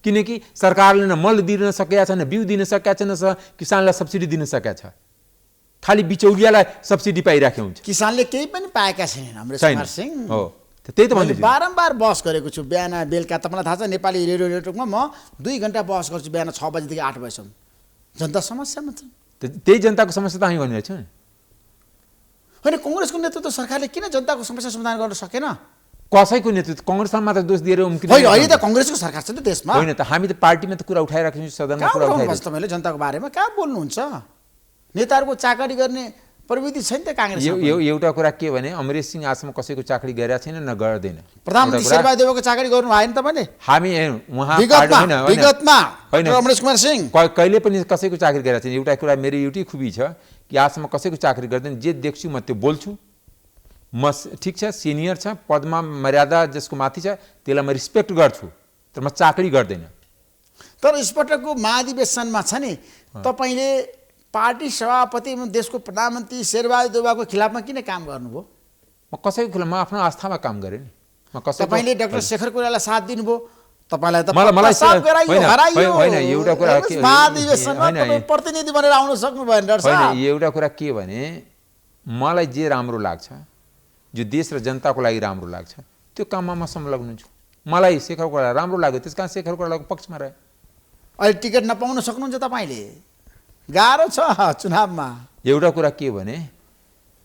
S8: किनकि सरकारले न मल दिन सकेका छ न बिउ दिन सकेका छ न किसानलाई सब्सिडी दिन सकेका छ खालि बिचौलियालाई सब्सिडी पाइराखेको हुन्छ
S7: किसानले केही पनि पाएका छैनन् हाम्रो
S8: छैन
S7: कुमार सिंह।
S8: हो त्यही त
S7: मैले
S8: भन्दै
S7: बारम्बार बहस गरेको छु बिहान बेलुका। तपाईँलाई थाहा छ नेपाली रेडियो नेटवर्कमा म 2 घण्टा बहस गर्छु बिहान 6 बजेदेखि 8 बजेसम्म। जनता समस्यामा छ।
S8: त्यही जनताको समस्या त हामी भनिरहेको छौँ
S7: होइन काङ्ग्रेसको नेतृत्व सरकारले किन जनताको समस्या समाधान गर्न सकेन?
S8: कसैको नेतृत्व काङ्ग्रेसमा मात्र दोष दिएर उम्किनु
S7: होइन अहिले त काङ्ग्रेसको सरकार छ नि त देशमा।
S8: होइन त हामी त पार्टीमा त कुरा उठाइराखेको छौँ सदनमा
S7: कहाँ
S8: कुरा
S7: उठाउनुभएको
S8: उठाइरहेको
S7: छ तपाईँले जनताको बारेमा? कहाँ बोल्नुहुन्छ? नेताहरूको चाकरी गर्ने प्रवृत्ति छैन त काङ्ग्रेसमा।
S8: एउटा कुरा के भने अमरेश सिंह आजसम्म कसैको चाकरी गरेका छैन न गर्दैन
S7: प्रधानमन्त्री शेरबहादुर देउवाको चाकरी गर्नु भएन तपाईँले?
S8: हामी उहाँ
S7: विगतमा
S8: होइन।
S7: डाक्टर अमरेश कुमार सिंह
S8: कहिले पनि कसैको चाकरी गरेका छैन। एउटा कुरा मेरो एउटै खुबी छ कि आजसम्म कसैको चाकरी गर्दैन जे देख्छु म त्यो बोल्छु म ठिक छ सिनियर छ पदमा मर्यादा जसको माथि छ त्यसलाई म रिस्पेक्ट गर्छु तर म चाकरी गर्दैन।
S7: तर यसपटकको महाधिवेशनमा छ नि तपाईँले पार्टी सभापति एवं देशको प्रधानमन्त्री शेरबहादुर देउवाको खिलाफमा किन काम गर्नुभयो?
S8: म कसैको खिलाफ म आफ्नो आस्थामा काम गरेँ नि म कसैको
S7: तपाईँले डाक्टर शेखर कोइरालालाई साथ दिनुभयो। तपाईँलाई त
S8: मलाई
S7: साफ गराइयो हराइयो।
S8: होइन एउटा कुरा के
S7: महाधिवेशनमा तपाईँ प्रतिनिधि बनेर आउन सक्नु भएन डाक्टर साहब।
S8: होइन एउटा कुरा के भने मलाई जे राम्रो लाग्छ जो देश र जनताको लागि राम्रो लाग्छ त्यो काममा म संलग्न हुन्छु। मलाई शेखर कोइराला राम्रो लाग्यो त्यस कारण शेखर कोइरालाको पक्षमा रहे।
S7: अहिले टिकट नपाउन सक्नुहुन्छ तपाईँले? गाह्रो छ चुनावमा।
S8: एउटा कुरा के भने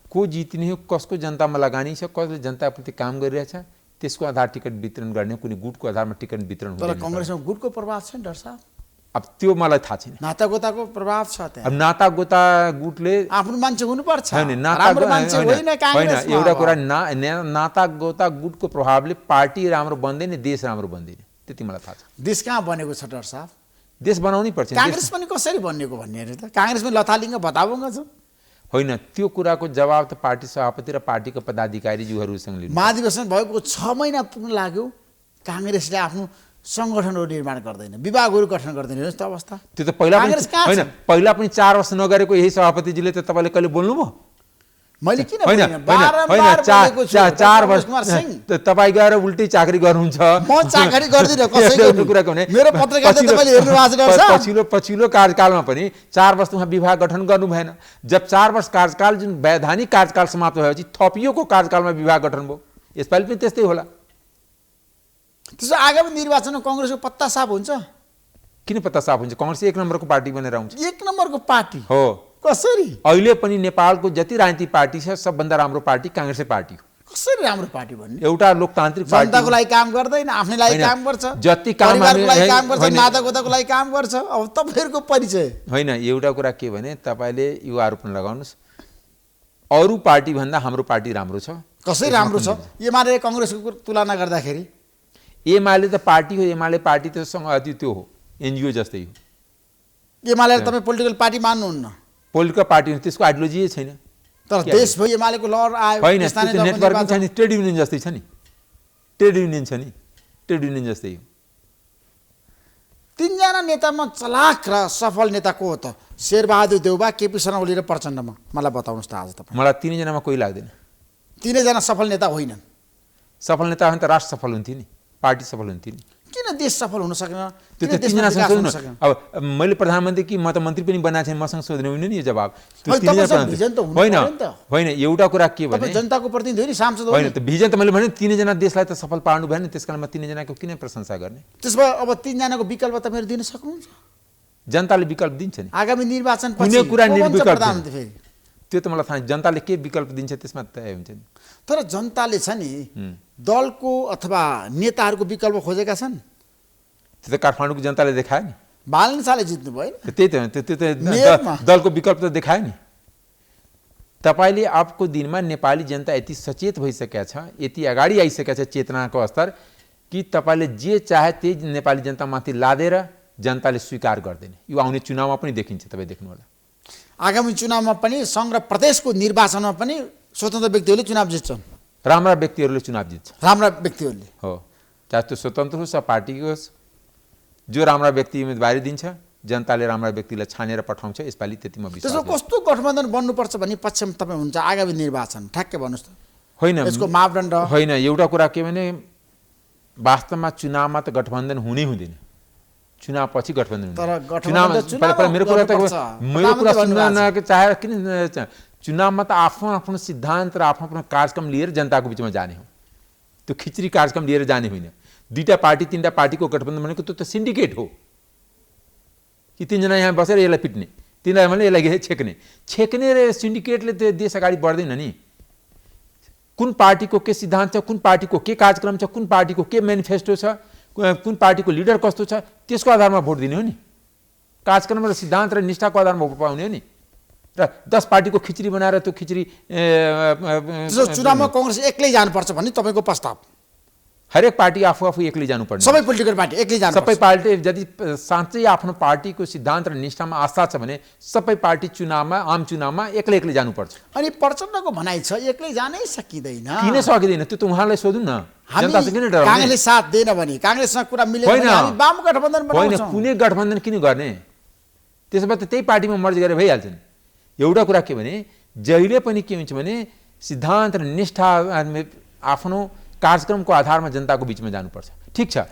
S8: को जित्ने हो कसको जनतामा लगानी छ कसले जनताप्रति काम गरिरहेछ त्यसको आधार टिकट वितरण गर्ने कुनै गुटको आधारमा टिकट वितरण
S7: तर
S8: हुँदैन।
S7: काङ्ग्रेसमा गुटको प्रभाव छ नि डाक्टर साहब।
S8: अब त्यो मलाई थाहा छैन।
S7: नातागोताको प्रभाव छ
S8: अब
S7: त्यहाँ।
S8: नातागोता गुटले
S7: आफ्नो मान्छे हुनुपर्छ।
S8: होइन
S7: राम्रो मान्छे होइन काङ्ग्रेसमा।
S8: एउटा कुरा नातागोता गुटको प्रभावले पार्टी राम्रो बन्दैन देश राम्रो बन्दैन त्यति मलाई थाहा छ।
S7: देश कहाँ बनेको छ डाक्टर साहब?
S8: देश बनाउनै पर्छ।
S7: काङ्ग्रेस पनि कसरी बनिएको भन्ने अरे त काङ्ग्रेस पनि लथालिङ्ग बताउङ्ग छ।
S8: होइन त्यो कुराको जवाब त पार्टी सभापति र पार्टीका पदाधिकारीज्यूहरूसँग लिनु।
S7: महाधिवेशन भएको 6 महिना पुग्न लाग्यो काङ्ग्रेसले आफ्नो सङ्गठनहरू निर्माण गर्दैन विभागहरू गठन गर्दैन हेर्नुहोस् त अवस्था।
S8: त्यो त पहिला पनि
S7: काङ्ग्रेस कहाँ छ?
S8: होइन पहिला पनि 4 वर्ष नगरेको यही सभापतिजीले त तपाईँले कहिले बोल्नुभयो?
S7: मैले किन
S8: होइन
S7: बोलिनँ? बारम्बार बोलेको छु।
S8: 4 वर्ष
S7: कुमार सिंह
S8: तपाईँ गएर उल्टै चाकरी गर्नुहुन्छ।
S7: म चाकरी गर्दिनँ कसैको नि।
S8: कुरा भने
S7: मेरो पत्रकारिता तपाईँले हेर्नु भएको छ डाक्टर साहब।
S8: पछिल्लो कार्यकालमा पनि 4 वर्ष उहाँ विभाग गठन गर्नु भएन। जब 4 वर्ष कार्यकाल जुन वैधानिक कार्यकाल समाप्त भएपछि थपियोको कार्यकालमा विभाग गठन भयो। यसपालि पनि त्यस्तै होला।
S7: त्यसो आगामी निर्वाचनमा काङ्ग्रेसको पत्ता साफ हुन्छ?
S8: किन पत्ता साफ हुन्छ? काङ्ग्रेस 1 नम्बरको पार्टी बनेर आउँछ।
S7: 1 नम्बरको पार्टी
S8: हो
S7: कसरी?
S8: अहिले पनि नेपालको जति राजनीतिक पार्टी छ सबभन्दा राम्रो पार्टी काङ्ग्रेसै पार्टी हो।
S7: कसरी राम्रो पार्टी भन्ने?
S8: एउटा लोकतान्त्रिक पार्टी
S7: जनताको लागि काम गर्दैन आफ्नै लागि
S8: होइन,
S7: काम गर्छ
S8: जति काम
S7: परिवारको लागि
S8: हामी-
S7: काम गर्छ
S8: होइन।
S7: नातागोताको लागि काम गर्छ। अब तपाईँहरूको परिचय
S8: होइन एउटा कुरा के भने तपाईँले यो आरोप लगाउनुहोस् अरू पार्टी भन्दा हाम्रो पार्टी राम्रो छ।
S7: कसरी राम्रो छ? एमाले काङ्ग्रेसको तुलना गर्दाखेरि
S8: एमाले त पार्टी हो एमाले पार्टी त त्यो हो एनजिओ जस्तै हो।
S7: एमाले तपाईँ पोलिटिकल पार्टी मान्नुहुन्न
S8: पोलिटिकल पार्टी हो त्यसको आइडियोलोजी छैन।
S7: तर देशभरि एमालेको लहर आयो
S8: होइन
S7: स्थानीय
S8: त्यो
S7: तहको
S8: नेटवर्किङ छ
S7: निर्वाचन।
S8: नि ट्रेड युनियन जस्तै छ नि ट्रेड युनियन छ नि ट्रेड युनियन जस्तै हो।
S7: 3 जना नेतामा चलाक र सफल नेता को हो त? शेरबहादुर देउवा केपी शर्मा ओली र प्रचण्डमा मलाई बताउनुहोस् त आज तपाईँ।
S8: मलाई 3 जनामा कोही लाग्दैन।
S7: 3 जना सफल नेता होइनन्।
S8: सफल नेता हो भने त राष्ट्र सफल हुन्थ्यो नि पार्टी सफल हुन्थ्यो नि।
S7: किन देश सफल हुन सकेन?
S8: त्यो
S7: किन
S8: त
S7: देशमा
S8: तीनजना
S7: विकास हुन
S8: संशोधन
S7: सकेन?
S8: अब मैले प्रधानमन्त्री कि म त मन्त्री पनि बनाएको छैन, मसँग सोध्नु हुने नि यो जवाब। त्यो
S7: होइन,
S8: तीनजना
S7: तपाईँसँग भिजन त हुनु
S8: होइन
S7: पर्यो नि त।
S8: होइन एउटा कुरा के भने
S7: तपाईँ जनताको प्रतिनिधि हो नि, सांसद हो
S8: होइन
S7: नि।
S8: त भिजन त मैले भने तीनजना देशलाई त सफल पार्नु भएन, त्यसकारणमा तीनजनाको किन प्रशंसा गर्ने?
S7: त्यसमा अब 3 जनाको विकल्प तपाईँहरू दिन सक्नुहुन्छ?
S8: जनताले विकल्प दिन्छ नि,
S7: आगामी निर्वाचन
S8: कुनै कुरा
S7: को बन्छ
S8: निर्विकल्प
S7: प्रधानमन्त्री फेरि?
S8: त्यो त मलाई थाहा छैन। जनताले के विकल्प दिन्छ त्यसमा तय हुन्छ नि।
S7: तर जनताले छ नि दलको अथवा नेताहरूको विकल्प खोजेका छन्।
S8: त्यो त काठमाडौँको जनताले देखायो नि,
S7: बालन शाहले जित्नु भयो नि।
S8: त्यही त त्यो त
S7: मेयरमा।
S8: दलको विकल्प त देखायो नि। तपाईँले अबको दिनमा नेपाली जनता यति सचेत भइसकेका छ, यति अगाडि आइसकेका छ चेतनाको स्तर कि तपाईँले जे चाहे त्यही नेपाली जनतामाथि लादेर जनताले स्वीकार गर्दैन। यो आउने चुनावमा पनि देखिन्छ, तपाईँ देख्नु होला।
S7: आगामी चुनावमा पनि सङ्घ र प्रदेशको निर्वाचनमा पनि स्वतन्त्र व्यक्तिहरूले चुनाव जित्छन्।
S8: राम्रा व्यक्तिहरूले चुनाव जित्छ
S7: राम्रा व्यक्तिहरूले
S8: हो, चाहे त्यो स्वतन्त्र होस् या पार्टीको होस्। जो राम्रा व्यक्ति उम्मेदवारी दिन्छ जनताले राम्रा व्यक्तिलाई छानेर पठाउँछ। यसपालि त्यति म विश्वास
S7: त्यसो
S8: गर्छु।
S7: कस्तो गठबन्धन बन्नुपर्छ भन्ने पक्षमा तपाईँ हुन्छ आगामी निर्वाचन ठ्याक्कै भन्नुहोस् त।
S8: होइन
S7: यसको मापदण्ड
S8: होइन, एउटा कुरा के भने वास्तवमा चुनावमा त गठबन्धन हुनै हुँदैन, चुनाव पछि गठबन्धन
S7: तर
S8: हुँदैन।
S7: गठबन्धन त चुनावमा
S8: मेरो कुरा
S7: गर्नुपर्छ।
S8: सुन्न चाहे किन चुनावमा त आफ्नो आफ्नो सिद्धान्त र आफ्नो आफ्नो कार्यक्रम लिएर जनताको बिचमा जाने हो। त्यो खिचडी कार्यक्रम लिएर जाने होइन। 2टा पार्टी 3टा पार्टीको गठबन्धन भनेको त्यो त सिन्डिकेट हो कि 3 जना यहाँ बसेर यसलाई पिट्ने, 3जना भने यसलाई छेक्ने र सिन्डिकेटले त्यो देश अगाडि बढ्दैन नि। कुन पार्टीको के सिद्धान्त छ, कुन पार्टीको के कार्यक्रम छ, कुन पार्टीको के मेनिफेस्टो छ, कुन पार्टीको लिडर कस्तो छ, त्यसको आधारमा भोट दिने हो नि। कार्यक्रम र सिद्धान्त र निष्ठाको आधारमा भोट पाउने हो नि। र 10 पार्टीको खिचडी बनाएर त्यो खिचडी
S7: चुनावमा कङ्ग्रेस एक्लै जानुपर्छ भन्ने तपाईँको प्रस्ताव?
S8: हरेक पार्टी आफू एक्लै जानुपर्ने।
S7: सबै पोलिटिकल पार्टी एक्लै जानुपर्छ?
S8: सबै पार्टी यदि साँच्चै आफ्नो पार्टीको सिद्धान्त र निष्ठामा आस्था छ भने सबै पार्टी चुनावमा आम चुनावमा एक्लै जानुपर्छ।
S7: अनि प्रचण्डको भनाइ छ एक्लै जानै सकिँदैन।
S8: किन सकिँदैन? त्यो त उहाँलाई सोधौँ न। जनता चाहिँ किन डराउने?
S7: काङ्ग्रेसले साथ दिएन भने, काङ्ग्रेससँग कुरा मिलेन भने हामी वाम गठबन्धन
S8: होइन,
S7: बनाउँछौँ।
S8: कुनै गठबन्धन किन गर्ने? त्यसो भए त त्यही पार्टीमा मर्ज गरेर भइहाल्छ नि। एउटा कुरा के भने जहिले पनि के हुन्छ भने सिद्धान्त र निष्ठा आफ्नो कार्यक्रमको आधारमा जनताको बिचमा जानुपर्छ। ठिक छ,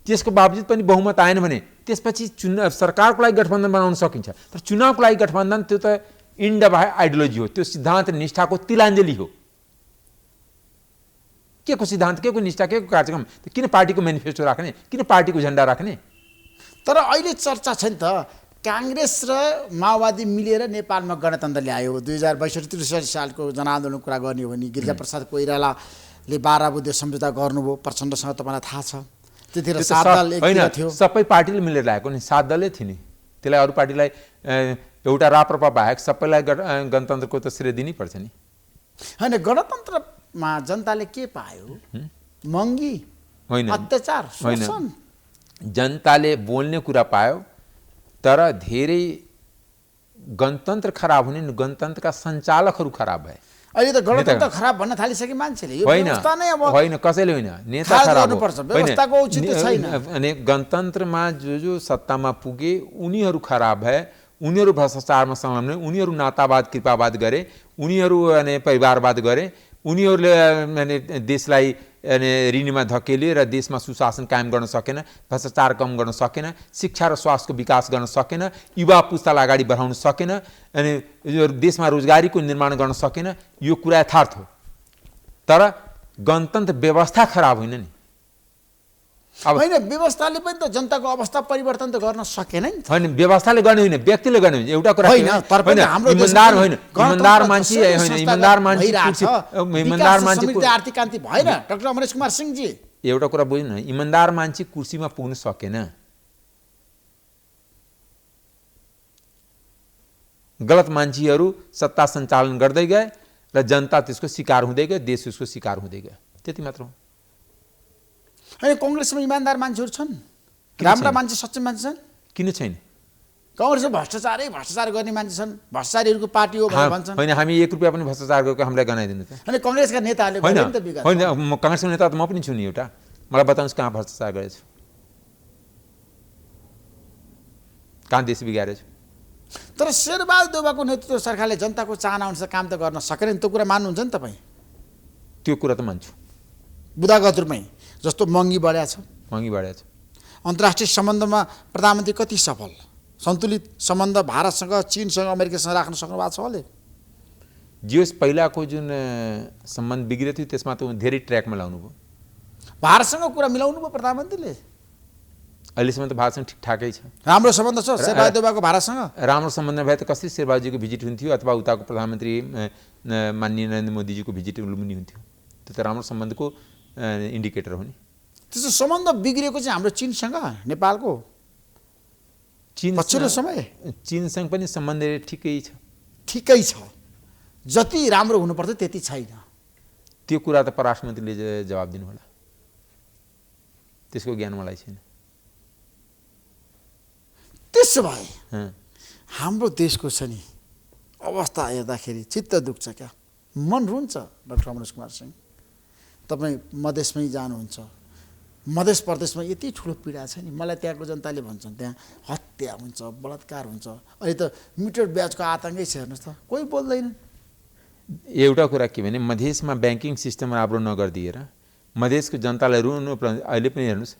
S8: त्यसको बावजुद पनि बहुमत आएन भने त्यसपछि सरकारको लागि गठबन्धन बनाउन सकिन्छ। तर चुनावको लागि गठबन्धन त्यो त इन्ड बाई आइडियोलोजी हो, त्यो सिद्धान्त र निष्ठाको तिलाञ्जली हो। के को सिद्धान्त, के को निष्ठा, के को कार्यक्रम? किन पार्टीको मेनिफेस्टो राख्ने, किन पार्टीको झन्डा राख्ने?
S7: तर अहिले चर्चा छ नि त काङ्ग्रेस र माओवादी मिलेर नेपालमा गणतन्त्र ल्यायो। 2062-63 सालको जनआन्दोलन कुरा गर्ने हो भने गिरिजाप्रसाद कोइरालाले 12 बुँदे सम्झौता गर्नुभयो। प्रचण्डसँग तपाईँलाई थाहा छ त्यतिखेर 7 दल एकतिर थियो।
S8: सबै पार्टीले मिलेर ल्याएको नि, 7 दलै थियो नि। त्यसलाई अरू पार्टीलाई एउटा राप्रपा बाहेक सबैलाई गणतन्त्रको त श्रेय दिनै पर्छ नि।
S7: होइन, गणतन्त्रमा जनताले के पायो? महँगी,
S8: होइन,
S7: अत्याचार,
S8: होइन।
S7: शोषण।
S8: जनताले बोल्ने कुरा पायो, तर धेरै गणतन्त्र खराब हुने, गणतन्त्रका सञ्चालकहरू खराब भए।
S7: अहिले त गणतन्त्र खराब भन्न थालिसके मान्छेले। यो
S8: होइन
S7: व्यवस्था नै अब
S8: होइन, कसैले होइन, नेता
S7: खाल
S8: खराब
S7: गर्नुपर्छ,
S8: हो।
S7: व्यवस्थाको औचित्य छैन।
S8: अनि गणतन्त्रमा जो सत्तामा पुगे उनीहरू खराब भए, उनीहरू भ्रष्टाचारमा संलग्न, उनीहरू नातावाद कृपावाद गरे, उनीहरू परिवारवाद गरे, उनीहरूले देशलाई ऋणमा धकेले र देशमा सुशासन कायम गर्न सकेन, भ्रष्टाचार कम गर्न सकेन, शिक्षा र स्वास्थ्यको विकास गर्न सकेन, युवा पुस्तालाई अगाडि बढाउन सकेन, अनि यो देशमा रोजगारीको निर्माण गर्न सकेन। यो कुरा यथार्थ हो। तर गणतन्त्र व्यवस्था खराब होइन नि।
S7: होइन, व्यवस्थाले पनि त जनताको अवस्था परिवर्तन त गर्न सकेन नि।
S8: होइन, व्यवस्थाले गर्ने होइन, व्यक्तिले गर्ने होइन। एउटा कुरा
S7: होइन, तर पनि हाम्रो
S8: इमानदार होइन,
S7: इमानदार
S8: मान्छे होइन, इमानदार मान्छे
S7: आर्थिक क्रान्ति भएन। डाक्टर अमरेश कुमार सिंहजी,
S8: एउटा कुरा बुझ्नु न, इमानदार मान्छे कुर्सीमा पुग्न सकेन। गलत मान्छेहरू सत्ता सञ्चालन गर्दै गए र जनता त्यसको शिकार हुँदै गयो, देश उसको शिकार हुँदै गयो। त्यति मात्र हो।
S7: होइन, कङ्ग्रेसमा इमान्दार मान्छेहरू छन्, राम्रा मान्छे, सच्चा मान्छे छन्।
S8: किन छैन?
S7: कङ्ग्रेसमा भ्रष्टाचार गर्ने मान्छे छन्, भ्रष्टाचारीहरूको पार्टी हो भनेर भन्छन्।
S8: होइन, हामी 1 रुपियाँ पनि भ्रष्टाचार गरेको हामीलाई गनाइदिनु त।
S7: अनि कङ्ग्रेसका नेताहरूले
S8: होइन,
S7: नि त विगत।
S8: होइन, म काङ्ग्रेसको नेता त म पनि छु नि। एउटा मलाई बताउनुहोस् कहाँ भ्रष्टाचार गरेछु, कहाँ देश बिगारेछु?
S7: तर शेरबहादुर देउवाको नेतृत्व सरकारले जनताको चाहना अनुसार काम त गर्न सकेन नि। त्यो कुरा मान्नुहुन्छ नि तपाईँ?
S8: त्यो कुरा त मान्छु।
S7: बुदागतुरमै जस्तो महँगी बढ्या छ,
S8: महँगी बढेको छ।
S7: अन्तर्राष्ट्रिय सम्बन्धमा प्रधानमन्त्री कति सफल, सन्तुलित सम्बन्ध भारतसँग, चीनसँग, अमेरिकासँग राख्न सक्नु भएको छ उहाँले?
S8: जियोस् पहिलाको जुन सम्बन्ध बिग्रियो थियो त्यसमा त धेरै ट्र्याकमा लाउनु भयो।
S7: भारतसँग कुरा मिलाउनु भयो प्रधानमन्त्रीले?
S8: अहिलेसम्म त भारतसँग ठिकठाकै छ,
S7: राम्रो सम्बन्ध छ शेरबहादुर देउवाको भारतसँग?
S8: राम्रो सम्बन्ध भए त कसरी शेरबहादुरजीको भिजिट हुन्थ्यो अथवा उताको प्रधानमन्त्री माननीय नरेन्द्र मोदीजीको भिजिट पनि हुन्थ्यो। त्यो त राम्रो सम्बन्धको इन्डिकेटर हो नि।
S7: त्यस्तो सम्बन्ध बिग्रिएको चाहिँ हाम्रो चीनसँग नेपालको
S8: चीन
S7: पछिल्लो समय
S8: चीनसँग पनि सम्बन्ध ठिकै छ।
S7: ठिकै छ, जति राम्रो हुनुपर्छ त्यति छैन।
S8: त्यो कुरा त परराष्ट्र मन्त्रीले जवाब दिनु होला, त्यसको ज्ञान मलाई छैन।
S7: त्यसो भए हाम्रो देशको छ नि अवस्था हेर्दाखेरि चित्त दुख्छ क्या, मन रुन्छ। डाक्टर अमरेश कुमार सिंह, तपाईँ मधेसमै जानुहुन्छ, मध्य प्रदेशमा यति ठुलो पीडा छ नि, मलाई त्यहाँको जनताले भन्छन् त्यहाँ हत्या हुन्छ, बलात्कार हुन्छ। अहिले त मिटर ब्याजको आतङ्कै छ, हेर्नुहोस् त, कोही बोल्दैन।
S8: एउटा कुरा के भने मधेसमा ब्याङ्किङ सिस्टम राम्रो नगरिदिएर मधेसको जनतालाई रुनु पर्छ। अहिले पनि हेर्नुहोस्,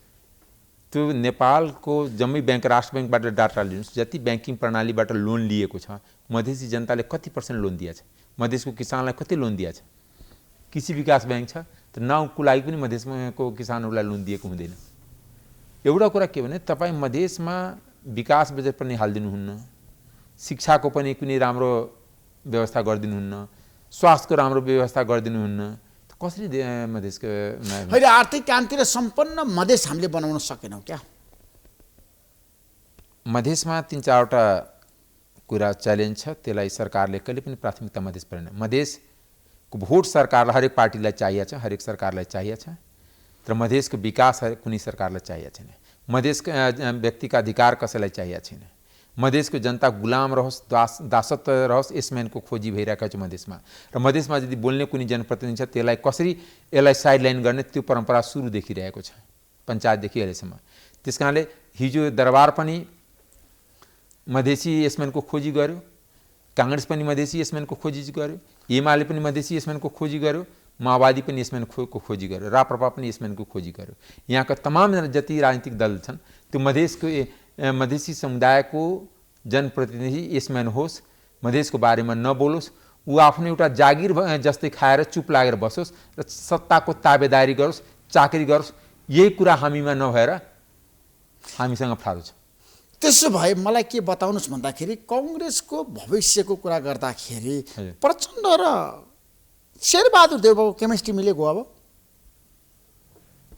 S8: त्यो नेपालको जम्मै ब्याङ्क, राष्ट्र ब्याङ्कबाट डाटा लिनुहोस्, जति ब्याङ्किङ प्रणालीबाट लोन लिएको छ मधेसी जनताले कति % लोन दिएछ, मधेसको किसानलाई कति लोन दिएछ? कृषि विकास ब्याङ्क छ त नाउँको लागि पनि मधेसको किसानहरूलाई लोन दिएको हुँदैन। एउटा कुरा के भने तपाईँ मधेसमा विकास बजेट पनि हालिदिनुहुन्न, शिक्षाको पनि कुनै राम्रो व्यवस्था गरिदिनुहुन्न, स्वास्थ्यको राम्रो व्यवस्था गरिदिनुहुन्न, कसरी मधेसको
S7: होइन आर्थिक क्रान्ति र सम्पन्न मधेस हामीले बनाउन सकेनौँ क्या?
S8: मधेसमा 3-4वटा कुरा च्यालेन्ज छ, त्यसलाई सरकारले कहिले पनि प्राथमिकता मधेस परेन। मधेसको भोट सरकारलाई हरेक पार्टीलाई चाहिएको छ, हरेक सरकारलाई चाहिएको छ, तर मधेसको विकास कुनै सरकारलाई चाहिएको छैन। मधेसका व्यक्तिका अधिकार कसैलाई चाहिएको छैन। मधेसको जनता गुलाम रहोस्, दासत्व रहोस्, यसम्यानको खोजी भइरहेको छ मधेसमा। र मधेसमा यदि बोल्ने कुनै जनप्रतिनिधि छ त्यसलाई कसरी यसलाई साइडलाइन गर्ने त्यो परम्परा सुरु देखिरहेको छ पञ्चायतदेखि अहिलेसम्म। त्यस कारणले हिजो दरबार पनि मधेसी यसम्यानको खोजी गर्यो, काङ्ग्रेस पनि मधेसी यसम्यानको खोजी गर्यो, एमाले पनि मधेसी यसम्यानको खोजी गर्यो, माओवादी पनि यसम्यानको खोजी गर्यो, राप्रपा पनि यसम्यानको खोजी गर्यो। यहाँका तमाम जति राजनीतिक दल छन् त्यो मधेसी समुदायको जनप्रतिनिधि यसम्यान होस्, मधेसको बारेमा नबोलोस्, ऊ आफ्नो एउटा जागिर जस्तै खाएर चुप लागेर बसोस् र सत्ताको ताबेदारी गरोस्, चाकरी गरोस्, यही कुरा हामीमा नभएर हामीसँग फाल्छ।
S7: त्यसो भए मलाई के बताउनुहोस् भन्दाखेरि कङ्ग्रेसको भविष्यको कुरा गर्दाखेरि प्रचण्ड र शेरबहादुर देउवाको केमिस्ट्री मिलेको अब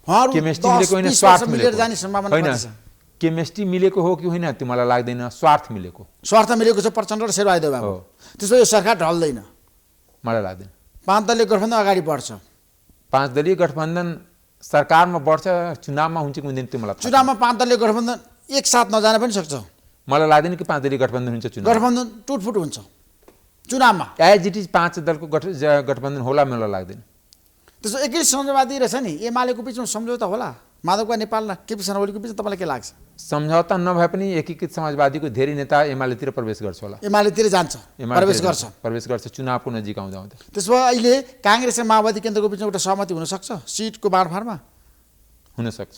S8: केमिस्ट्री मिलेको होइन, स्वार्थ
S7: मिलेर जाने सम्भावना
S8: होइन। केमिस्ट्री मिलेको हो कि होइन त्यो मलाई लाग्दैन, स्वार्थ मिलेको।
S7: स्वार्थ मिलेको छ प्रचण्ड र शेरबहादुर देउवाको। त्यसो यो सरकार ढल्दैन,
S8: मलाई लाग्दैन।
S7: 5 दलीय गठबन्धन अगाडि बढ्छ।
S8: 5 दलीय गठबन्धन सरकारमा बढ्छ, चुनावमा हुन्छ कि हुँदैन त्यो मलाई थाहा छैन।
S7: चुनावमा 5 दलीय गठबन्धन एकसाथ नजान पनि सक्छ।
S8: मलाई लाग्दैन कि 5 दलीय गठबन्धन हुन्छ चुनाव।
S7: गठबन्धन टुटफुट हुन्छ चुनावमा।
S8: एज इट इज 5 दलको गठबन्धन होला मलाई लाग्दैन।
S7: त्यसो एकै समाजवादी रहेछ नि, एमालेको बिचमा सम्झौता होला? माधवका नेपाल र केपी शर्मा ओलीको बिचमा तपाईँलाई के लाग्छ?
S8: सम्झौता नभए पनि एकीकृत समाजवादीको धेरै नेता एमालेतिर प्रवेश गर्छ होला।
S7: एमालेतिर जान्छ, प्रवेश
S8: गर्छ चुनावको नजिक आउँदा आउँदा।
S7: त्यसो भए अहिले काङ्ग्रेस र माओवादी केन्द्रको बिचमा एउटा सहमति हुनसक्छ सिटको बाँडफाँडमा?
S8: हुनसक्छ।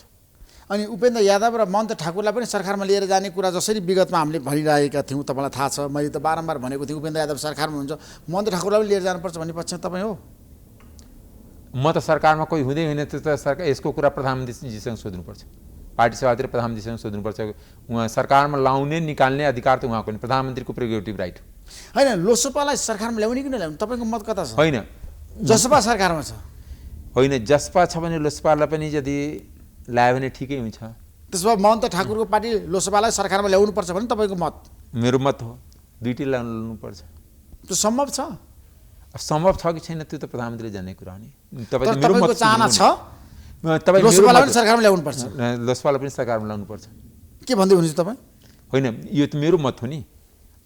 S7: अनि उपेन्द्र यादव र महन्त ठाकुरलाई पनि सरकारमा लिएर जाने कुरा जसरी विगतमा हामीले भनिरहेका थियौँ, तपाईँलाई थाहा छ, मैले त बारम्बार भनेको थिएँ उपेन्द्र यादव सरकारमा हुन्छ, महन्त ठाकुरलाई पनि लिएर जानुपर्छ भन्ने पक्ष तपाईँ हो?
S8: म त सरकारमा कोही हुँदै होइन, त्यो त सरकार यसको कुरा प्रधानमन्त्रीजीसँग सोध्नुपर्छ, पार्टी सभातिर प्रधानमन्त्रीसँग सोध्नुपर्छ। उहाँ सरकारमा लाउने निकाल्ने अधिकार त उहाँको नि, प्रधानमन्त्रीको प्रेरोगेटिभ राइट हो।
S7: होइन, लोकसभालाई सरकारमा ल्याउने कि नल्याउने तपाईँको मत कता छ?
S8: होइन,
S7: जसपा सरकारमा छ।
S8: होइन, जसपा छ भने लोकसभालाई पनि यदि ल्यायो भने ठिकै हुन्छ।
S7: त्यसो भए महन्त ठाकुरको पार्टी लोकसभालाई सरकारमा ल्याउनुपर्छ भने तपाईँको मत?
S8: मेरो मत हो, दुईटै ल्याउनुपर्छ।
S7: त्यो सम्भव छ?
S8: सम्भव छ कि छैन त्यो त प्रधानमन्त्रीले जान्ने कुरा हो नि।
S7: तपाईँको चाहना छ
S8: तपाईँ
S7: लोकसभालाई पनि सरकारमा ल्याउनुपर्छ?
S8: लोकसभालाई पनि सरकारमा ल्याउनुपर्छ।
S7: के भन्दै हुनुहुन्छ तपाईँ?
S8: होइन, यो त मेरो मत हो नि।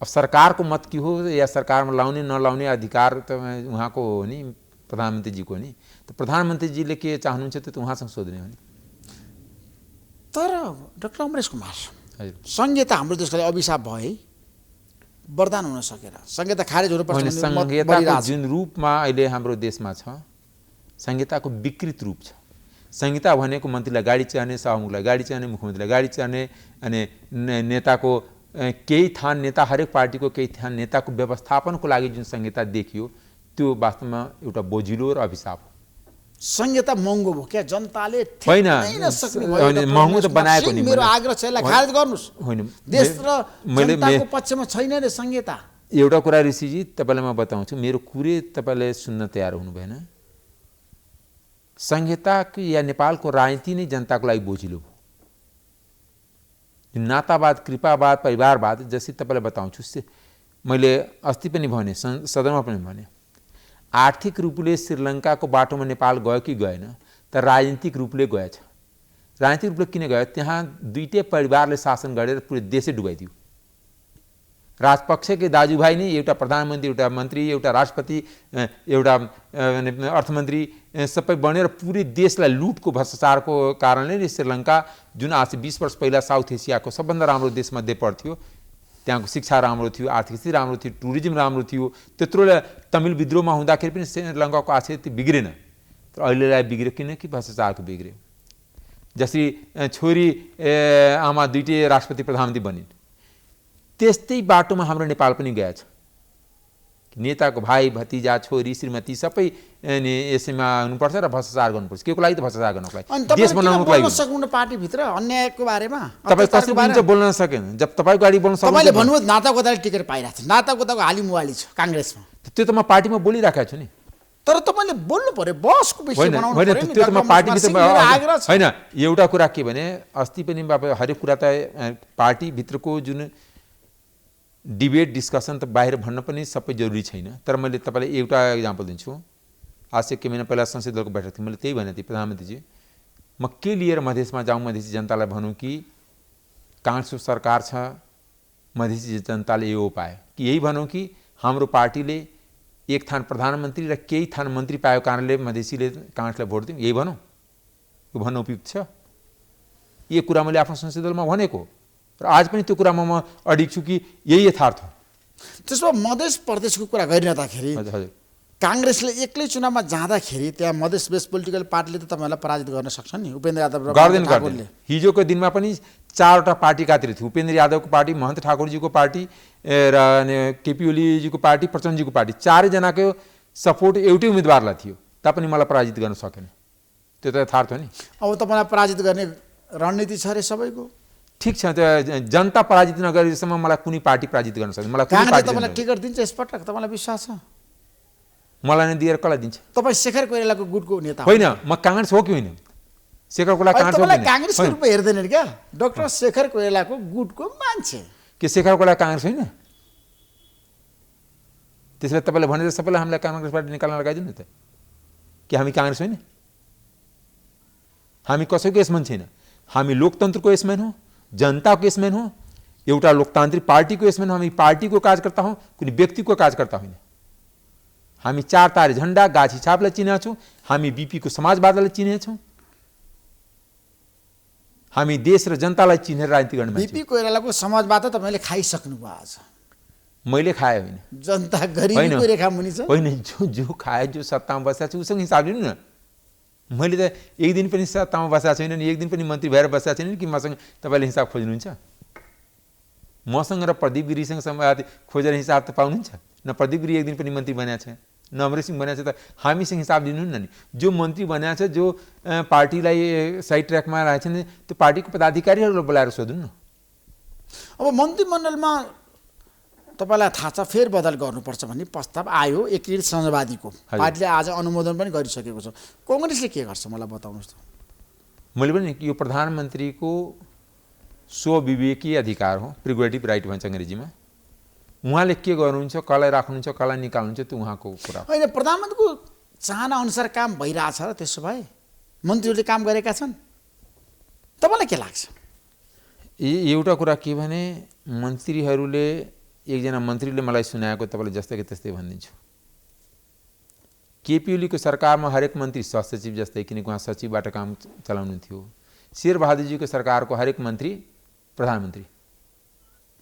S8: अब सरकारको मत के हो या सरकारमा लाउने नलाउने अधिकार त उहाँको हो नि, प्रधानमन्त्रीजीको हो नि। त प्रधानमन्त्रीजीले के चाहनुहुन्छ त्यो त उहाँसँग सोध्ने हो नि।
S7: तर डाक्टर अमरेश कुमार, संहिता हाम्रो देशको अभिशाप भयो है, वरदान हुन सकेर संहिता खारेज हुनुपर्छ।
S8: संहिताको जुन रूपमा अहिले हाम्रो देशमा छ, संहिताको विकृत रूप छ। संहिता भनेको मन्त्रीलाई गाडी चढ्ने, सभामुखलाई गाडी चढ्ने, मुख्यमन्त्रीलाई गाडी चढ्ने, अनि नेताको केही थान नेता, हरेक पार्टीको केही थान नेताको व्यवस्थापनको लागि जुन संहिता देखियो त्यो वास्तवमा एउटा बोझिलो र अभिशाप हो।
S7: संहिता महँगो भयो क्या, जनताले
S8: होइन,
S7: नसक्ने
S8: होइन, महँगो त बनाएको नि
S7: मेरो आग्रह छ यसलाई खारेज गर्नुस्।
S8: होइन,
S7: देश र जनताको पक्षमा छैन रे संहिता।
S8: एउटा कुरा ऋषिजी तपाईँलाई म बताउँछु, मेरो कुरै तपाईँले सुन्न तयार हुनु भएन। संहिता या नेपालको राजनीति नै जनताको लागि बोझिलो भयो। नातावाद, कृपावाद, परिवारवाद जसरी तपाईँलाई बताउँछु, मैले अस्ति पनि भने, सदनमा पनि भने, आर्थिक रूपले श्रीलङ्काको बाटोमा नेपाल गयो कि गएन, तर राजनीतिक रूपले गएछ। राजनीतिक रूपले किन गयो? त्यहाँ दुईटै परिवारले शासन गरेर पुरै देशै डुबाइदियो। राजपक्षकै दाजुभाइ नै एउटा प्रधानमन्त्री, एउटा मन्त्री, एउटा राष्ट्रपति, एउटा अर्थमन्त्री सबै बनेर पुरै देशलाई लुटको भ्रष्टाचारको कारणले श्रीलङ्का जुन आज 20 वर्ष पहिला साउथ एसियाको सबभन्दा राम्रो देशमध्ये पर्थ्यो, त्यहाँको शिक्षा राम्रो थियो, आर्थिक स्थिति राम्रो थियो, टुरिज्म राम्रो थियो, त्यत्रो तमिल विद्रोहमा हुँदाखेरि पनि श्रीलङ्काको आर्थिक स्थिति बिग्रेन। तर अहिलेलाई बिग्रियो किनकि भ्रष्टाचारको बिग्रियो। जसरी छोरी आमा दुईटै राष्ट्रपति प्रधानमन्त्री बनिन्, त्यस्तै बाटोमा हाम्रो नेपाल पनि गएछ। नेताको भाइ, भतिजा, छोरी, श्रीमती सबै यसैमा हुनुपर्छ र भ्रष्टाचार गर्नुपर्छ। के को लागि त भ्रष्टाचार गर्नको लागि, देश बनाउनको लागि।
S7: सक्नु पार्टीभित्र अन्यायको बारेमा
S8: तपाईँ कसरी बोल्नुहुन्छ? बोल्न सकेन। जब तपाईँको गाडी बोल्न सक्नुहुन्छ।
S7: तपाईँले भन्नुभयो नातागोताले टिकट पाइरहेको छ, नातागोताको हाली मुहाली छ काङ्ग्रेसमा।
S8: त्यो त म पार्टीमा बोलिरहेको छु नि।
S7: तर तपाईँले बोल्नु पर्यो, बसको विषय बनाउनु पर्यो नि।
S8: त्यो त म पार्टीभित्र
S7: आग्रह छ।
S8: होइन, एउटा कुरा के भने, अस्ति पनि हरेक कुरा त पार्टीभित्रको जुन डिबेट डिस्कसन त बाहिर भन्न पनि सबै जरुरी छैन। तर मैले तपाईँलाई एउटा इक्जाम्पल दिन्छु। आज से केही महिना पहिला संसदीय दलको बैठक थियो, मैले त्यही भनेको थिएँ, प्रधानमन्त्रीजी म के लिएर मधेसमा जाउँ, मधेसी जनतालाई भनौँ कि काङ्ग्रेसको सरकार छ, मधेसी जनताले यो पायो कि यही भनौँ कि हाम्रो पार्टीले एक थान प्रधानमन्त्री र केही थान मन्त्री पाएको कारणले मधेसीले काङ्ग्रेसलाई भोट दिउँ, यही भनौँ? यो भन्न उपयुक्त छ? यो कुरा मैले आफ्नो संसदीय दलमा भनेको र आज पनि त्यो कुरामा म अडिग छु कि यही यथार्थ हो।
S7: त्यसो भए मधेस प्रदेशको कुरा गरिरहँदाखेरि काङ्ग्रेसले एक्लै चुनावमा जाँदाखेरि त्यहाँ मधेस बेस पोलिटिकल पार्टीले त तपाईँलाई पराजित गर्न सक्छ नि। उपेन्द्र यादव
S8: गर्दैन। हिजोको दिनमा पनि 4वटा पार्टी कातिर थियो। उपेन्द्र यादवको पार्टी, महन्त ठाकुरजीको पार्टी र केपी ओलीजीको पार्टी, प्रचण्डजीको पार्टी, चारैजनाको सपोर्ट एउटै उम्मेदवारलाई थियो, तापनि मलाई पराजित गर्न सकेन। त्यो त यथार्थ हो नि।
S7: अब तपाईँलाई पराजित गर्ने रणनीति छ अरे सबैको।
S8: ठिक छ, त्यो जनता पराजित नगरेसम्म मलाई कुनै पार्टी पराजित गर्न सक्दैन। मलाई कुनै
S7: पार्टी तपाईँलाई टिकट दिन्छ यसपटक? तपाईँलाई विश्वास छ?
S8: मलाई नै दिएर कसलाई दिन्छ?
S7: तपाईँ शेखर कोइरालाको गुटको नेता
S8: होइन, म काङ्ग्रेस हो कि होइन? शेखर कोइराला काङ्ग्रेस हो कि होइन?
S7: काङ्ग्रेसको रूपमा हेर्दैन क्या, डाक्टर शेखर कोइरालाको गुटको मान्छे।
S8: के शेखर कोइराला काङ्ग्रेस होइन? त्यसले तपाईँले भनेर सबैलाई हामीलाई काङ्ग्रेसबाट निकाल्न लगाइदिनु त कि हामी काङ्ग्रेस होइन? हामी कसैको यसमान छैन। हामी लोकतन्त्रको यसमान हो, जनताको यसमान हो, एउटा लोकतान्त्रिक पार्टीको यसमान हो। हामी पार्टीको कार्यकर्ता हौँ, कुनै व्यक्तिको कार्यकर्ता होइन। हामी 4 तारे झन्डा, गाछी छापलाई चिनेका छौँ। हामी बीपीको समाजवादलाई चिनेका छौँ। हामी देश र जनतालाई चिनेर राजनीति गर्ने मान्छे।
S7: बीपी कोइरालाको समाजवाद त तपाईँले खाइसक्नु भयो आज।
S8: मैले खाएँ होइन।
S7: जनता गरिबीको रेखा मुनि छ।
S8: होइन, जो खाए, जो सत्तामा बसेको छु उसँग हिसाब लिनु न। मैले त एक दिन पनि सत्तामा बसेको छैन नि, एक दिन पनि मन्त्री भएर बसेको छैन कि मसँग तपाईँले हिसाब खोज्नुहुन्छ? मसँग र प्रदीप गिरीसँग संवाद खोजेर हिसाब त पाउनुहुन्छ? न प्रदीप गिरी एक दिन पनि मन्त्री बनाएको छ, न अमरेश सिंह बनाएको छ। त हामीसँग हिसाब लिनु न नि। जो मन्त्री बनाएको छ, जो पार्टीलाई सही ट्र्याकमा राखेको छ नि, त्यो पार्टीको पदाधिकारीहरूलाई बोलाएर सोध्नु न।
S7: अब मन्त्रीमण्डलमा तपाईँलाई थाहा छ फेरबदल गर्नुपर्छ भन्ने प्रस्ताव आयो एकीकृत समाजवादीको। पार्टीले आज अनुमोदन पनि गरिसकेको छ। कङ्ग्रेसले के गर्छ मलाई बताउनुहोस् त।
S8: मैले पनि यो प्रधानमन्त्रीको स्वविवेकी अधिकार हो, प्रिरोगेटिभ राइट भन्छ अङ्ग्रेजीमा। उहाँले के गर्नुहुन्छ, कसलाई राख्नुहुन्छ, कसलाई निकाल्नुहुन्छ, त्यो उहाँको कुरा
S7: होइन। प्रधानमन्त्रीको चाहना अनुसार काम भइरहेछ र त्यसो भए मन्त्रीहरूले काम गरेका छन्, तपाईँलाई के लाग्छ?
S8: एउटा कुरा के भने, मन्त्रीहरूले, एकजना मन्त्रीले मलाई सुनाएको तपाईँलाई जस्तै कि त्यस्तै भनिदिन्छु। केपी ओलीको सरकारमा हरेक मन्त्री सहसचिव जस्तै, किनकि उहाँ सचिवबाट काम चलाउनु थियो। शेरबहादुरजीको सरकारको हरेक मन्त्री प्रधानमन्त्री।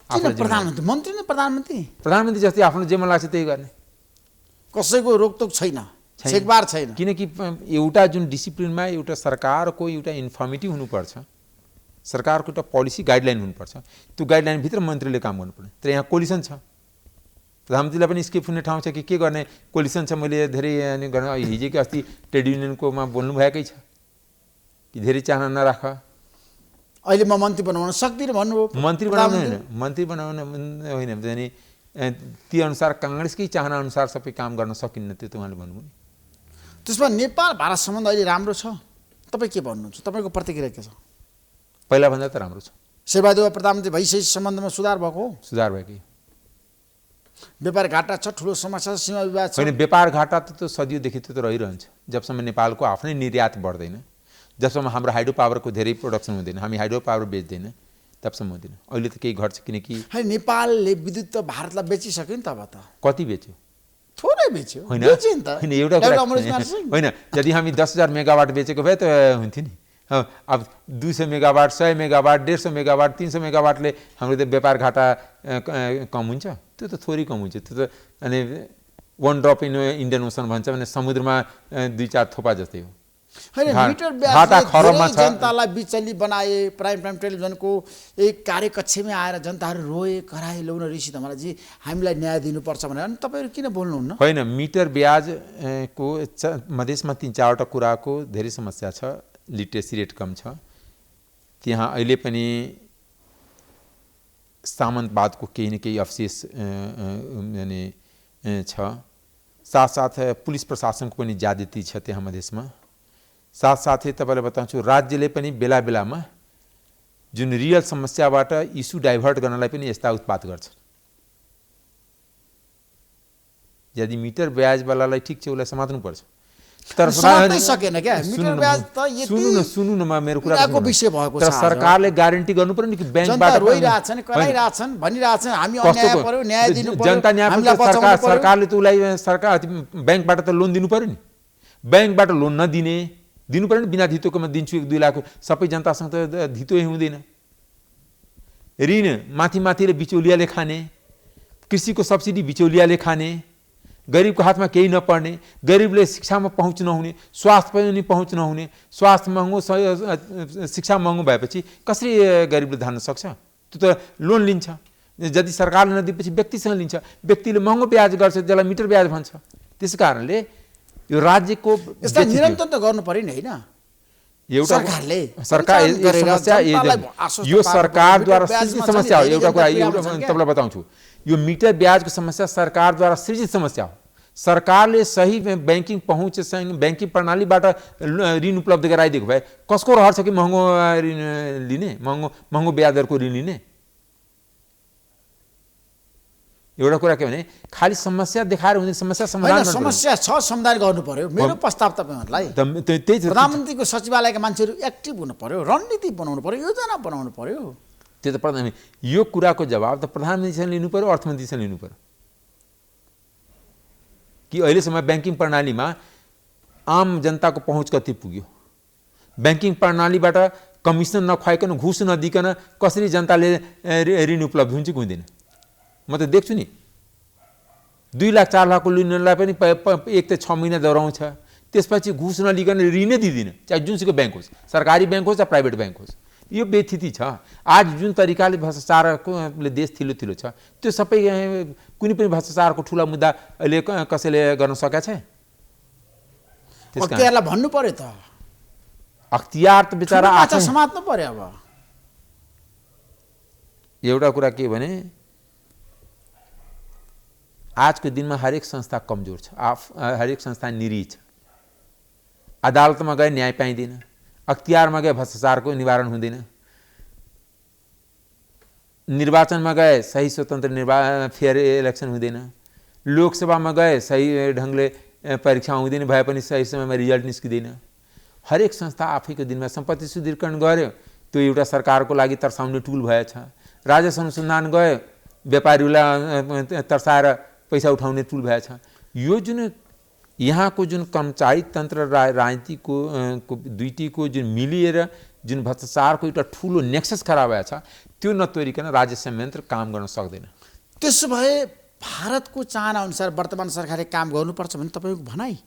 S7: प्रधानमन्त्री मन्त्री नै प्रधानमन्त्री
S8: जस्तै आफ्नो जे मन लाग्छ त्यही गर्ने।
S7: कसैको रोकटोक छैन। छेकबार छैन।
S8: किनकि एउटा जुन डिसिप्लिनमा एउटा सरकारको एउटा इन्फर्मेटिभ हुनुपर्छ, सरकारको एउटा पोलिसी गाइडलाइन हुनुपर्छ, त्यो गाइडलाइनभित्र मन्त्रीले काम गर्नुपर्ने। तर यहाँ कोलिसन छ, प्रधानमन्त्रीलाई पनि स्केप हुने ठाउँ छ कि के गर्ने, कोलिसन छ। मैले धेरै गर्न हिजो कि अस्ति ट्रेड युनियनकोमा बोल्नुभएकै छ कि धेरै चाहना नराख,
S7: अहिले म मन्त्री बनाउन सक्दिनँ भन्नुभयो।
S8: मन्त्री बनाउनु होइन, मन्त्री बनाउन होइन भने ती अनुसार काङ्ग्रेसकै चाहना अनुसार सबै काम गर्न सकिन्न, त्यो त उहाँले भन्नुभयो नि।
S7: त्यसमा नेपाल भारत सम्बन्ध अहिले राम्रो छ, तपाईँ के भन्नुहुन्छ, तपाईँको प्रतिक्रिया के छ?
S8: पहिलाभन्दा त राम्रो छ।
S7: शेरबहादुर प्रधानमन्त्री भइसकेपछि सम्बन्धमा सुधार भएको हो?
S8: सुधार भएकै
S7: व्यापार घाटा छ, ठुलो समस्या छ, सीमा विवाद छ।
S8: होइन, व्यापार घाटा त सदियोदेखि त रहिरहन्छ जबसम्म नेपालको आफ्नै निर्यात बढ्दैन, जबसम्म हाम्रो हाइड्रो पावरको धेरै प्रोडक्सन हुँदैन, हामी हाइड्रो पावर बेच्दैन, तबसम्म हुँदैन। अहिले त केही घट्छ, किनकि
S7: नेपालले विद्युत त भारतलाई बेचिसक्यो नि त। अब त
S8: कति बेच्यो?
S7: थोरै बेच्यो,
S8: होइन
S7: बेच्यो नि त।
S8: होइन, एउटा होइन, यदि हामी 10,000 मेगावाट बेचेको भए त हुन्थ्यो नि। अब 200 मेगावाट, 100 मेगावाट, 150 मेगावाट, 300 मेगावाटले हाम्रो त व्यापार घाटा कम हुन्छ? त्यो त थोरै कम हुन्छ। त्यो त अनि 1 ड्रप इन इन्डियन ओसन भन्छ भने समुद्रमा 2-4 थोपा जस्तै हो।
S7: होइन, मिटर ब्याजले जनतालाई बिचली बनाए। प्राइम टेलिभिजनको एक कार्यकक्षमै आएर जनताहरू रोए, कराए, लौन ऋषि धमलाजी हामीलाई न्याय दिनुपर्छ भनेर। अनि तपाईँहरू किन बोल्नुहुन्न?
S8: होइन, मिटर ब्याजको मधेसमा 3-4वटा कुराको धेरै समस्या छ। लिट्रेसी रेट कम छ त्यहाँ, अहिले पनि सामन्तवादको केही न केही अवशेष छ। साथसाथ पुलिस प्रशासनको पनि ज्यादती छ त्यहाँ मधेसमा। साथसाथै तपाईँलाई बताउँछु, राज्यले पनि बेला बेलामा जुन रियल समस्याबाट इस्यु डाइभर्ट गर्नलाई पनि यस्ता उत्पात गर्छ। यदि मिटर ब्याजवालालाई ठिक छ, उसलाई समात्नुपर्छ। तर
S7: सकेन क्या मिटर ब्याज त
S8: सुन्नु न मेरो कुराको
S7: विषय भएको छ।
S8: तर सरकारले ग्यारेन्टी गर्नु पर्यो नि कि बैंकबाट
S7: रोइरहेछन्, कराइरहेछन्, भनिरहेछन् हामी अन्याय पर्यो, न्याय दिनु पर्यो,
S8: जनता न्याय पर्यो। सरकारले त उसलाई सरकार बैंकबाट त लोन दिनु पर्यो नि। बैंकबाट लोन नदिने, दिनु पर्यो नि, बिना धितोकोमा दिन्छु 1-2 लाख, सबै जनतासँग त धितोै हुँदैन। ऋण माथिले बिचौलियाले खाने, कृषिको सब्सिडी बिचौलियाले खाने, गरिबको हातमा केही नपर्ने, गरिबले शिक्षामा पहुँच नहुने, स्वास्थ्य पनि पहुँच नहुने, स्वास्थ्य महँगो, शिक्षा महँगो भएपछि कसरी गरिबले धान्न सक्छ? त्यो त लोन लिन्छ। यदि सरकारले नदिएपछि व्यक्तिसँग लिन्छ, व्यक्तिले महँगो ब्याज गर्छ, जसलाई मिटर ब्याज भन्छ। त्यस कारणले यो राज्यको
S7: निरन्तर त गर्नु पर्यो नि। होइन,
S8: एउटा
S7: सरकारले
S8: समस्या यो सरकारद्वारा सृजित समस्या हो। एउटा कुरा तपाईँलाई बताउँछु, यो मिटर ब्याजको समस्या सरकारद्वारा सृजित समस्या हो। सरकारले सही बैंकिङ पहुँच, बैंकिङ प्रणालीबाट ऋण उपलब्ध गराइदिएको भए कसको रहर छ कि महँगो ऋण लिने, महँगो ब्याज दरको ऋण लिने? एउटा कुरा के भने खालि समस्या देखाएर हुँदैन, समस्या समाधान
S7: समस्या छ, समाधान गर्नु पर्यो। मेरो प्रस्ताव तपाईँहरूलाई, प्रधानमन्त्रीको सचिवालयका मान्छेहरू एक्टिभ हुनु पर्यो, रणनीति बनाउनु पर्यो, योजना बनाउनु पर्यो।
S8: त्यो त प्रधान, यो कुराको जवाब त प्रधानमन्त्रीसँग लिनु पर्यो, अर्थमन्त्रीसँग लिनु पर्यो कि अहिलेसम्म ब्याङ्किङ प्रणालीमा आम जनताको पहुँच कति पुग्यो, ब्याङ्किङ प्रणालीबाट कमिसन नखुवाइकन, घुस नदिकन कसरी जनताले ऋण उपलब्ध हुन्छ कि हुँदैन? म त देख्छु नि, 2 लाख 4 लाखको लिनलाई पनि 1 त 6 महिना दोहोऱ्याउँछ, त्यसपछि घुस नलिकन ऋणै दिँदैन, चाहे जुनसुकै ब्याङ्क होस्, सरकारी ब्याङ्क होस् या प्राइभेट ब्याङ्क होस्। यो बेथिति छ। आज जुन तरिकाले भ्रष्टाचारले देश थिलो छ, त्यो सबै कुनै पनि भ्रष्टाचारको ठुला मुद्दा अहिले कसैले गर्न सकेका छ?
S7: अख्तियारलाई भन्नु पर्यो त।
S8: अख्तियार त बेचारा
S7: आछा समात्नु पर्यो। अब
S8: एउटा कुरा के भने आजको दिनमा हरेक संस्था कमजोर छ, हरेक संस्था निरी छ। अदालतमा गए न्याय पाइँदैन, अख्तियारमा गए भ्रष्टाचारको निवारण हुँदैन, निर्वाचनमा गए सही स्वतन्त्र फेयर इलेक्सन हुँदैन, लोकसभामा गए सही ढङ्गले परीक्षा हुँदैन, भए पनि सही समयमा रिजल्ट निस्किँदैन। हरेक संस्था आफैको दिनमा सम्पत्ति शुद्धिकरण गर्यो, त्यो एउटा सरकारको लागि तर्साउने टुल भएछ। राजस्व अनुसन्धान गयो, व्यापारीलाई तर्साएर पैसा उठाउने टुल भएछ। यो जुन यहाँको जुन कर्मचारी तन्त्र राजनीतिको दुईटीको जुन मिलिएर जुन भ्रष्टाचारको एउटा ठुलो नेक्सस खराब भएछ, त्यो नतोरिकन राज्य संयन्त्र काम गर्न सक्दैन।
S7: त्यसो भए भारतको चाहना अनुसार वर्तमान सरकारले काम गर्नुपर्छ भने तपाईँको भनाइ?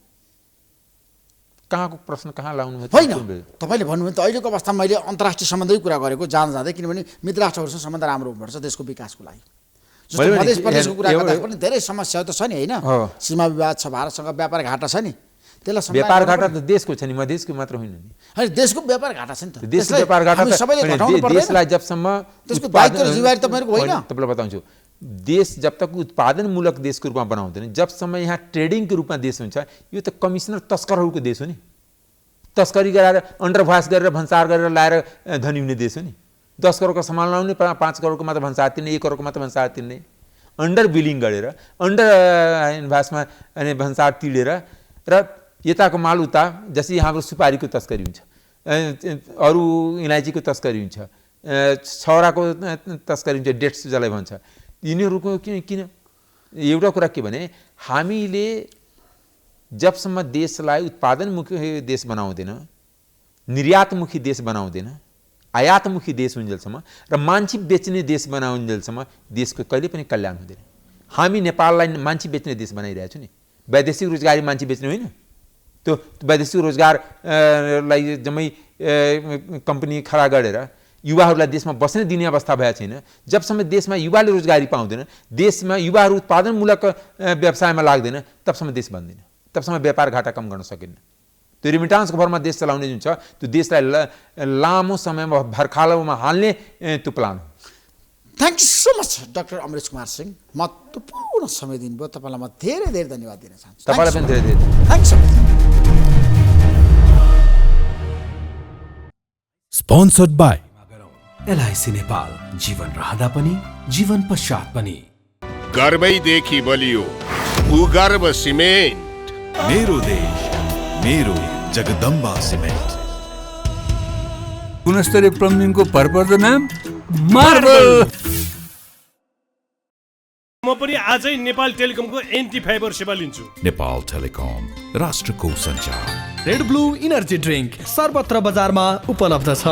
S8: कहाँको प्रश्न कहाँ लाउनु
S7: होइन तपाईँले भन्नुभयो त अहिलेको अवस्थामा मैले अन्तर्राष्ट्रिय सम्बन्धकै कुरा गरेको जाँदै किनभने मित्र राष्ट्रहरूसँग सम्बन्ध राम्रो हुनुपर्छ देशको विकासको लागि। जस्तो मध्य प्रदेशको कुरा गर्दा पनि धेरै समस्या त छ नि होइन, सीमा विवाद छ, भारतसँग व्यापार घाटा छ नि, त्यसलाई
S8: व्यापार घाटा त देशको छ नि, मधेसको मात्र होइन नि।
S7: होइन देशको व्यापार घाटा छ नि त,
S8: देशको व्यापार घाटा
S7: सबैले घटाउनु पर्दैन।
S8: देशलाई जबसम्म
S7: त्यसको दायित्व र जिम्मेवारी तपाईँको होइन।
S8: तपाईँलाई बताउँछु, देश जब तक उत्पादनमूलक देशको रूपमा बनाउँदैन, जबसम्म यहाँ ट्रेडिङको रूपमा देश हुन्छ, यो त कमिसनर तस्करहरूको देश हो नि। तस्करी गराएर अन्डरभास गरेर भन्सार गरेर लाएर धनी हुने देश हो नि। 10 करोडको सामान लाउने 5 करोडको मात्र भन्सार तिर्ने, 1 करोडको मात्र भन्सार तिर्ने, अन्डर बिलिङ गरेर अन्डर इन्भासमा अनि भन्सार तिरेर र यताको माल उता, जस्तै हाम्रो सुपारीको तस्करी हुन्छ, अरू इलायचीको तस्करी हुन्छ, छौराको तस्करी हुन्छ, डेट्स जसलाई भन्छ। यिनीहरूको किन एउटा कुरा के भने हामीले जबसम्म देशलाई उत्पादनमुखी देश बनाउँदैन, निर्यातमुखी देश बनाउँदैन, आयातमुखी देश हुन्जेलसम्म र मान्छे बेच्ने देश बनाउन्जेलसम्म देशको कहिले पनि कल्याण हुँदैन। हामी नेपाललाई मान्छे बेच्ने देश बनाइरहेको छौँ नि, वैदेशिक रोजगारी मान्छे बेच्ने होइन। त्यो वैदेशिक रोजगारलाई जम्मै कम्पनी खडा गरेर युवाहरूलाई देशमा बस्न दिने अवस्था भएको छैन। जबसम्म देशमा युवाले रोजगारी पाउँदैन, देशमा युवाहरू उत्पादनमूलक व्यवसायमा लाग्दैन, तबसम्म देश बन्दैन, तबसम्म व्यापार घाटा कम गर्न सकिन्न। त्यो रिमिटान्सको भरमा देश चलाउने जुन छ त्यो देशलाई लामो समयमा भर्खालोमा हाल्ने त्यो प्लान हो।
S7: Thank you so much doctor Amresh Kumar Singh, महत्त्वपूर्ण समय दिनुभयो, तपाईँलाई म धेरै धेरै धन्यवाद दिन चाहन्छु।
S8: तपाईँलाई पनि धेरै धेरै
S7: thank you.
S1: Sponsored by
S2: LIC Nepal, जीवन रहँदा पनि जीवन पश्चात पनि।
S3: गर्वैदेखि बलियो भूगर्भ सिमेन्ट।
S1: मेरो देश मेरो जगदम्बा सिमेन्ट।
S4: गुणस्तरीय प्लम्बिङको भरपर्दो नाम मार्बल।
S5: म पनि आजै नेपाल टेलिकमको एन्टी फाइबर सेवा लिन्छु।
S1: नेपाल टेलिकम, राष्ट्रको सञ्चार।
S6: रेड ब्लू इनर्जी ड्रिङ्क सर्वत्र बजारमा उपलब्ध छ।